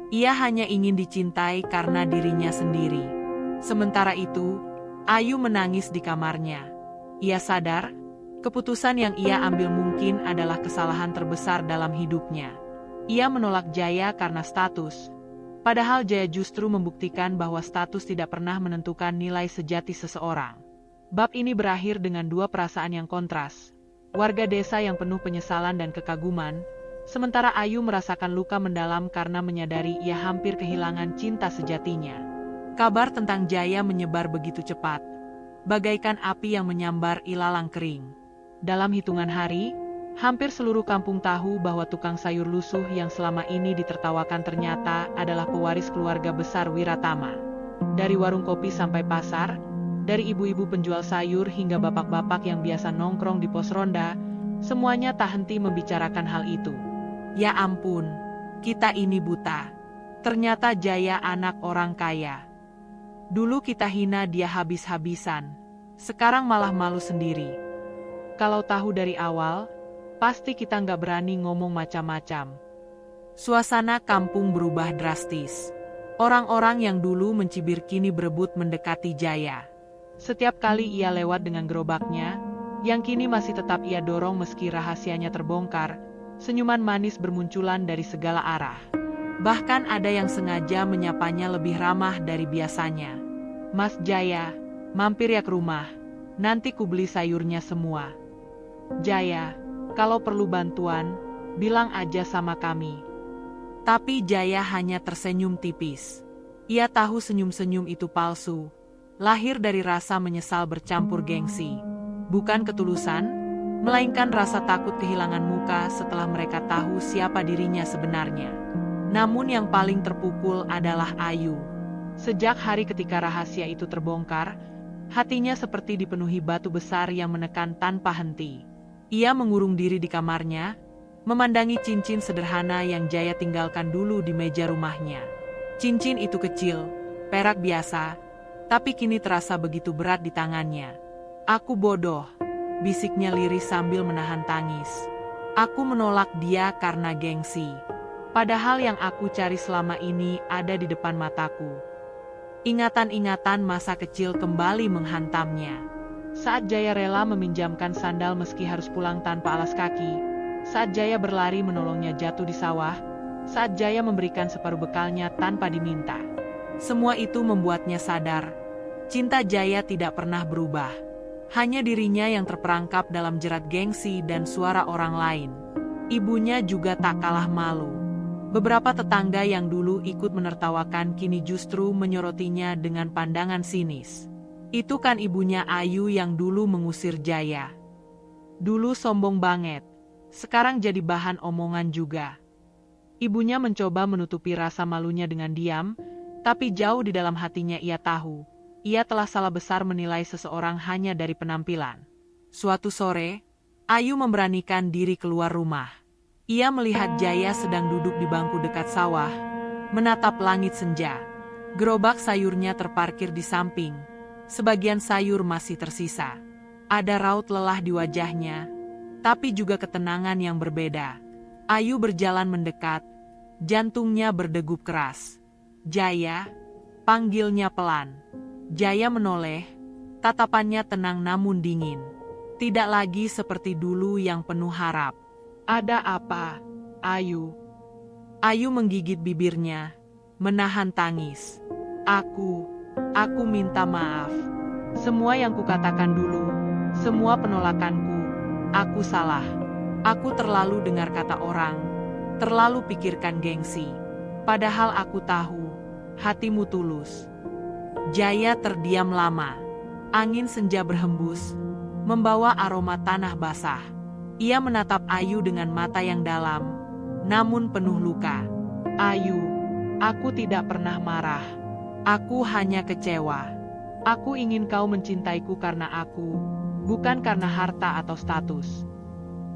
Ia hanya ingin dicintai karena dirinya sendiri. Sementara itu, Ayu menangis di kamarnya. Ia sadar, keputusan yang ia ambil mungkin adalah kesalahan terbesar dalam hidupnya. Ia menolak Jaya karena status. Padahal Jaya justru membuktikan bahwa status tidak pernah menentukan nilai sejati seseorang. Bab ini berakhir dengan dua perasaan yang kontras. Warga desa yang penuh penyesalan dan kekaguman, Sementara Ayu merasakan luka mendalam karena menyadari ia hampir kehilangan cinta sejatinya. Kabar tentang Jaya menyebar begitu cepat, bagaikan api yang menyambar ilalang kering. Dalam hitungan hari, hampir seluruh kampung tahu bahwa tukang sayur lusuh yang selama ini ditertawakan ternyata adalah pewaris keluarga besar Wiratama. Dari warung kopi sampai pasar, dari ibu-ibu penjual sayur hingga bapak-bapak yang biasa nongkrong di pos ronda, semuanya tak henti membicarakan hal itu. Ya ampun, kita ini buta. Ternyata Jaya anak orang kaya. Dulu kita hina dia habis-habisan, sekarang malah malu sendiri. Kalau tahu dari awal, pasti kita nggak berani ngomong macam-macam. Suasana kampung berubah drastis. Orang-orang yang dulu mencibir kini berebut mendekati Jaya. Setiap kali ia lewat dengan gerobaknya, yang kini masih tetap ia dorong meski rahasianya terbongkar, senyuman manis bermunculan dari segala arah. Bahkan ada yang sengaja menyapanya lebih ramah dari biasanya. Mas Jaya, mampir ya ke rumah, nanti ku beli sayurnya semua. Jaya, kalau perlu bantuan, bilang aja sama kami. Tapi Jaya hanya tersenyum tipis. Ia tahu senyum-senyum itu palsu, lahir dari rasa menyesal bercampur gengsi. Bukan ketulusan, melainkan rasa takut kehilangan muka setelah mereka tahu siapa dirinya sebenarnya. Namun yang paling terpukul adalah Ayu. Sejak hari ketika rahasia itu terbongkar, hatinya seperti dipenuhi batu besar yang menekan tanpa henti. Ia mengurung diri di kamarnya, memandangi cincin sederhana yang Jaya tinggalkan dulu di meja rumahnya. Cincin itu kecil, perak biasa, tapi kini terasa begitu berat di tangannya. Aku bodoh, bisiknya lirih sambil menahan tangis. Aku menolak dia karena gengsi. Padahal yang aku cari selama ini ada di depan mataku. Ingatan-ingatan masa kecil kembali menghantamnya. Saat Jaya rela meminjamkan sandal meski harus pulang tanpa alas kaki, saat Jaya berlari menolongnya jatuh di sawah, saat Jaya memberikan separuh bekalnya tanpa diminta. Semua itu membuatnya sadar, cinta Jaya tidak pernah berubah. Hanya dirinya yang terperangkap dalam jerat gengsi dan suara orang lain. Ibunya juga tak kalah malu. Beberapa tetangga yang dulu ikut menertawakan kini justru menyorotinya dengan pandangan sinis. Itu kan ibunya Ayu yang dulu mengusir Jaya. Dulu sombong banget, sekarang jadi bahan omongan juga. Ibunya mencoba menutupi rasa malunya dengan diam, tapi jauh di dalam hatinya ia tahu, ia telah salah besar menilai seseorang hanya dari penampilan. Suatu sore, Ayu memberanikan diri keluar rumah. Ia melihat Jaya sedang duduk di bangku dekat sawah, menatap langit senja. Gerobak sayurnya terparkir di samping, sebagian sayur masih tersisa. Ada raut lelah di wajahnya, tapi juga ketenangan yang berbeda. Ayu berjalan mendekat, jantungnya berdegup keras. Jaya, panggilnya pelan. Jaya menoleh, tatapannya tenang namun dingin. Tidak lagi seperti dulu yang penuh harap. Ada apa, Ayu? Ayu menggigit bibirnya, menahan tangis. Aku minta maaf. Semua yang kukatakan dulu, semua penolakanku, aku salah. Aku terlalu dengar kata orang, terlalu pikirkan gengsi. Padahal aku tahu, hatimu tulus. Jaya terdiam lama. Angin senja berhembus, membawa aroma tanah basah. Ia menatap Ayu dengan mata yang dalam, namun penuh luka. Ayu, aku tidak pernah marah. Aku hanya kecewa. Aku ingin kau mencintaiku karena aku, bukan karena harta atau status.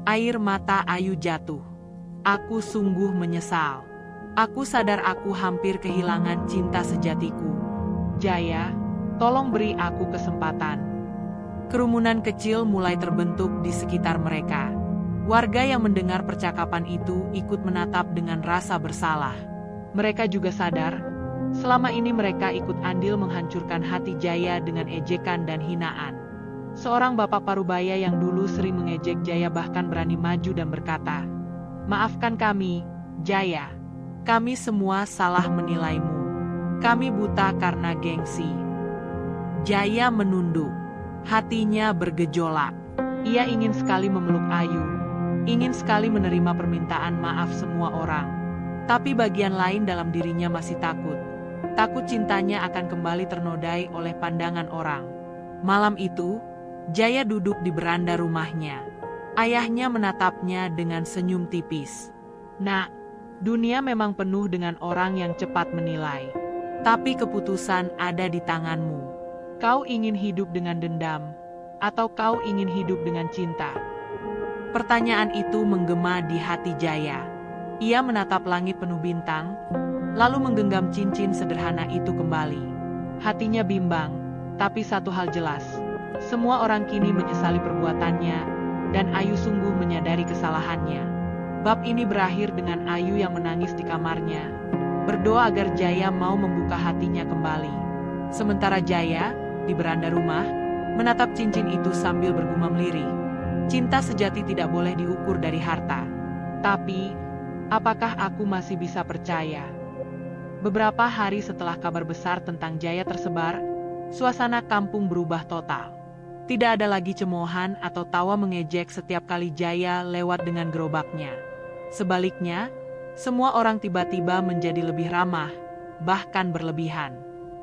Air mata Ayu jatuh. Aku sungguh menyesal. Aku sadar aku hampir kehilangan cinta sejatiku. Jaya, tolong beri aku kesempatan. Kerumunan kecil mulai terbentuk di sekitar mereka. Warga yang mendengar percakapan itu ikut menatap dengan rasa bersalah. Mereka juga sadar, selama ini mereka ikut andil menghancurkan hati Jaya dengan ejekan dan hinaan. Seorang bapak parubaya yang dulu sering mengejek Jaya bahkan berani maju dan berkata, "Maafkan kami, Jaya. Kami semua salah menilaimu. Kami buta karena gengsi." Jaya menunduk. Hatinya bergejolak. Ia ingin sekali memeluk Ayu, ingin sekali menerima permintaan maaf semua orang. Tapi bagian lain dalam dirinya masih takut. Takut cintanya akan kembali ternodai oleh pandangan orang. Malam itu, Jaya duduk di beranda rumahnya. Ayahnya menatapnya dengan senyum tipis. "Nak, dunia memang penuh dengan orang yang cepat menilai. Tapi keputusan ada di tanganmu. Kau ingin hidup dengan dendam, atau kau ingin hidup dengan cinta?" Pertanyaan itu menggema di hati Jaya. Ia menatap langit penuh bintang, lalu menggenggam cincin sederhana itu kembali. Hatinya bimbang, tapi satu hal jelas. Semua orang kini menyesali perbuatannya, dan Ayu sungguh menyadari kesalahannya. Bab ini berakhir dengan Ayu yang menangis di kamarnya, berdoa agar Jaya mau membuka hatinya kembali. Sementara Jaya, di beranda rumah, menatap cincin itu sambil bergumam lirih. Cinta sejati tidak boleh diukur dari harta. Tapi, apakah aku masih bisa percaya? Beberapa hari setelah kabar besar tentang Jaya tersebar, suasana kampung berubah total. Tidak ada lagi cemoohan atau tawa mengejek setiap kali Jaya lewat dengan gerobaknya. Sebaliknya, semua orang tiba-tiba menjadi lebih ramah, bahkan berlebihan.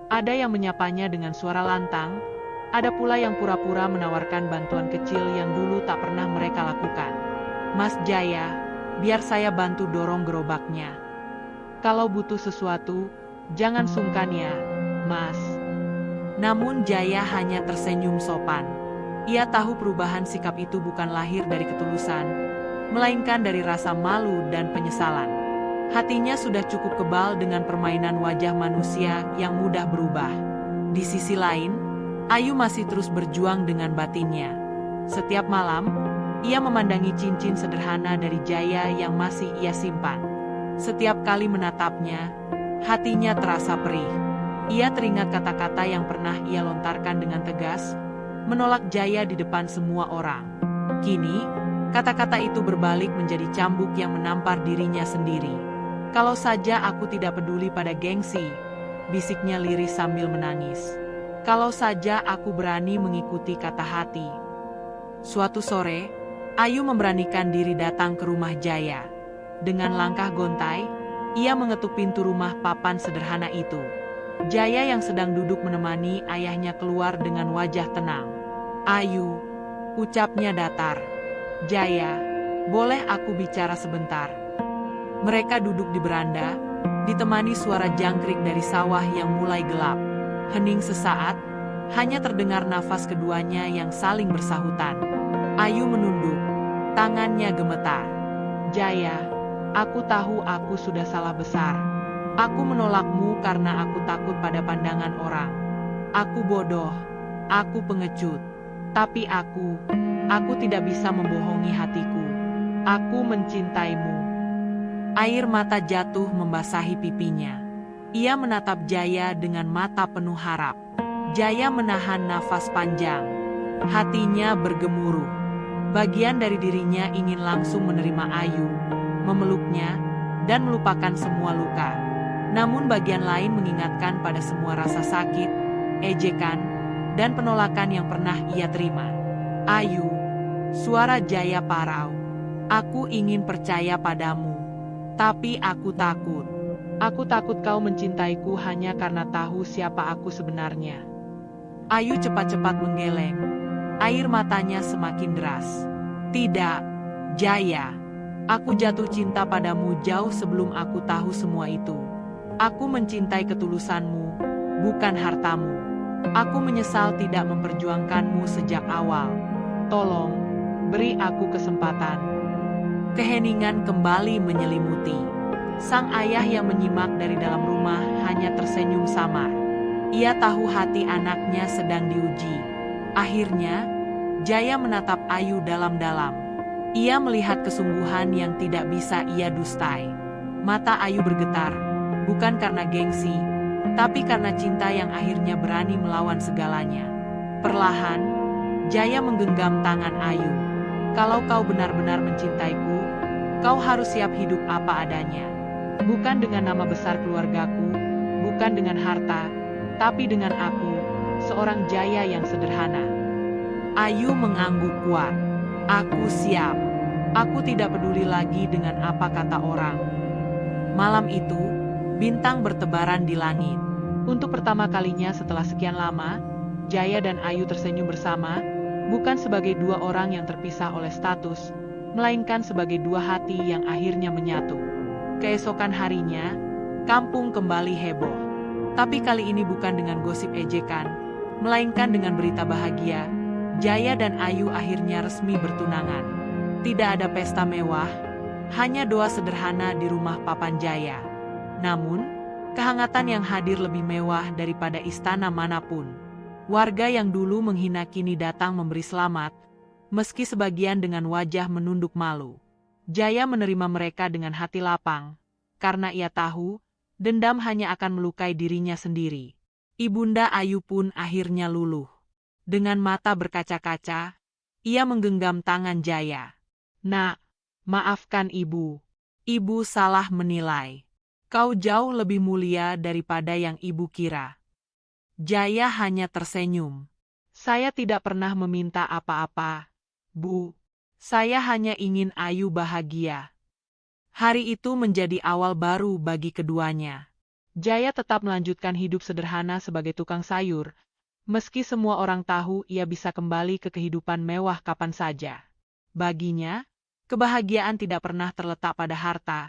Ada yang menyapanya dengan suara lantang, ada pula yang pura-pura menawarkan bantuan kecil yang dulu tak pernah mereka lakukan. "Mas Jaya, biar saya bantu dorong gerobaknya. Kalau butuh sesuatu, jangan sungkan ya, Mas." Namun Jaya hanya tersenyum sopan. Ia tahu perubahan sikap itu bukan lahir dari ketulusan, melainkan dari rasa malu dan penyesalan. Hatinya sudah cukup kebal dengan permainan wajah manusia yang mudah berubah. Di sisi lain, Ayu masih terus berjuang dengan batinnya. Setiap malam, ia memandangi cincin sederhana dari Jaya yang masih ia simpan. Setiap kali menatapnya, hatinya terasa perih. Ia teringat kata-kata yang pernah ia lontarkan dengan tegas, menolak Jaya di depan semua orang. Kini, kata-kata itu berbalik menjadi cambuk yang menampar dirinya sendiri. "Kalau saja aku tidak peduli pada gengsi," bisiknya lirih sambil menangis. "Kalau saja aku berani mengikuti kata hati." Suatu sore, Ayu memberanikan diri datang ke rumah Jaya. Dengan langkah gontai, ia mengetuk pintu rumah papan sederhana itu. Jaya yang sedang duduk menemani ayahnya keluar dengan wajah tenang. "Ayu," ucapnya datar. "Jaya, boleh aku bicara sebentar?" Mereka duduk di beranda, ditemani suara jangkrik dari sawah yang mulai gelap. Hening sesaat, hanya terdengar nafas keduanya yang saling bersahutan. Ayu menunduk, tangannya gemetar. "Jaya, aku tahu aku sudah salah besar. Aku menolakmu karena aku takut pada pandangan orang. Aku bodoh, aku pengecut. Tapi aku tidak bisa membohongi hatiku. Aku mencintaimu." Air mata jatuh membasahi pipinya. Ia menatap Jaya dengan mata penuh harap. Jaya menahan nafas panjang. Hatinya bergemuruh. Bagian dari dirinya ingin langsung menerima Ayu, memeluknya, dan melupakan semua luka. Namun bagian lain mengingatkan pada semua rasa sakit, ejekan, dan penolakan yang pernah ia terima. "Ayu," suara Jaya parau. "Aku ingin percaya padamu. Tapi aku takut. Aku takut kau mencintaiku hanya karena tahu siapa aku sebenarnya." Ayu cepat-cepat menggeleng. Air matanya semakin deras. "Tidak, Jaya. Aku jatuh cinta padamu jauh sebelum aku tahu semua itu. Aku mencintai ketulusanmu, bukan hartamu. Aku menyesal tidak memperjuangkanmu sejak awal. Tolong, beri aku kesempatan." Keheningan kembali menyelimuti. Sang ayah yang menyimak dari dalam rumah hanya tersenyum samar. Ia tahu hati anaknya sedang diuji. Akhirnya, Jaya menatap Ayu dalam-dalam. Ia melihat kesungguhan yang tidak bisa ia dustai. Mata Ayu bergetar, bukan karena gengsi, tapi karena cinta yang akhirnya berani melawan segalanya. Perlahan, Jaya menggenggam tangan Ayu. "Kalau kau benar-benar mencintaiku, kau harus siap hidup apa adanya. Bukan dengan nama besar keluargaku, bukan dengan harta, tapi dengan aku, seorang Jaya yang sederhana." Ayu mengangguk kuat. "Aku siap." Aku tidak peduli lagi dengan apa kata orang. Malam itu, bintang bertebaran di langit. Untuk pertama kalinya setelah sekian lama, Jaya dan Ayu tersenyum bersama, bukan sebagai dua orang yang terpisah oleh status, melainkan sebagai dua hati yang akhirnya menyatu. Keesokan harinya, kampung kembali heboh. Tapi kali ini bukan dengan gosip ejekan, melainkan dengan berita bahagia. Jaya dan Ayu akhirnya resmi bertunangan. Tidak ada pesta mewah, hanya doa sederhana di rumah Papan Jaya. Namun, kehangatan yang hadir lebih mewah daripada istana manapun. Warga yang dulu menghina kini datang memberi selamat, meski sebagian dengan wajah menunduk malu. Jaya menerima mereka dengan hati lapang, karena ia tahu, dendam hanya akan melukai dirinya sendiri. Ibunda Ayu pun akhirnya luluh. Dengan mata berkaca-kaca, ia menggenggam tangan Jaya. "Nak, maafkan ibu. Ibu salah menilai. Kau jauh lebih mulia daripada yang ibu kira." Jaya hanya tersenyum. "Saya tidak pernah meminta apa-apa, Bu. Saya hanya ingin Ayu bahagia." Hari itu menjadi awal baru bagi keduanya. Jaya tetap melanjutkan hidup sederhana sebagai tukang sayur, meski semua orang tahu ia bisa kembali ke kehidupan mewah kapan saja. Baginya, kebahagiaan tidak pernah terletak pada harta,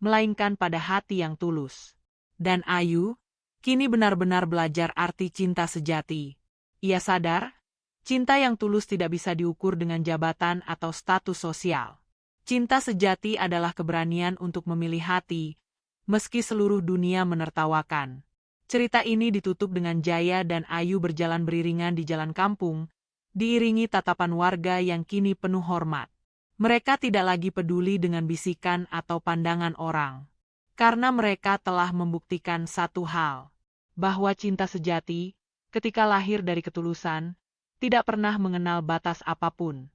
melainkan pada hati yang tulus. Dan Ayu, kini benar-benar belajar arti cinta sejati. Ia sadar, cinta yang tulus tidak bisa diukur dengan jabatan atau status sosial. Cinta sejati adalah keberanian untuk memilih hati, meski seluruh dunia menertawakan. Cerita ini ditutup dengan Jaya dan Ayu berjalan beriringan di jalan kampung, diiringi tatapan warga yang kini penuh hormat. Mereka tidak lagi peduli dengan bisikan atau pandangan orang. Karena mereka telah membuktikan satu hal, bahwa cinta sejati, ketika lahir dari ketulusan, tidak pernah mengenal batas apapun.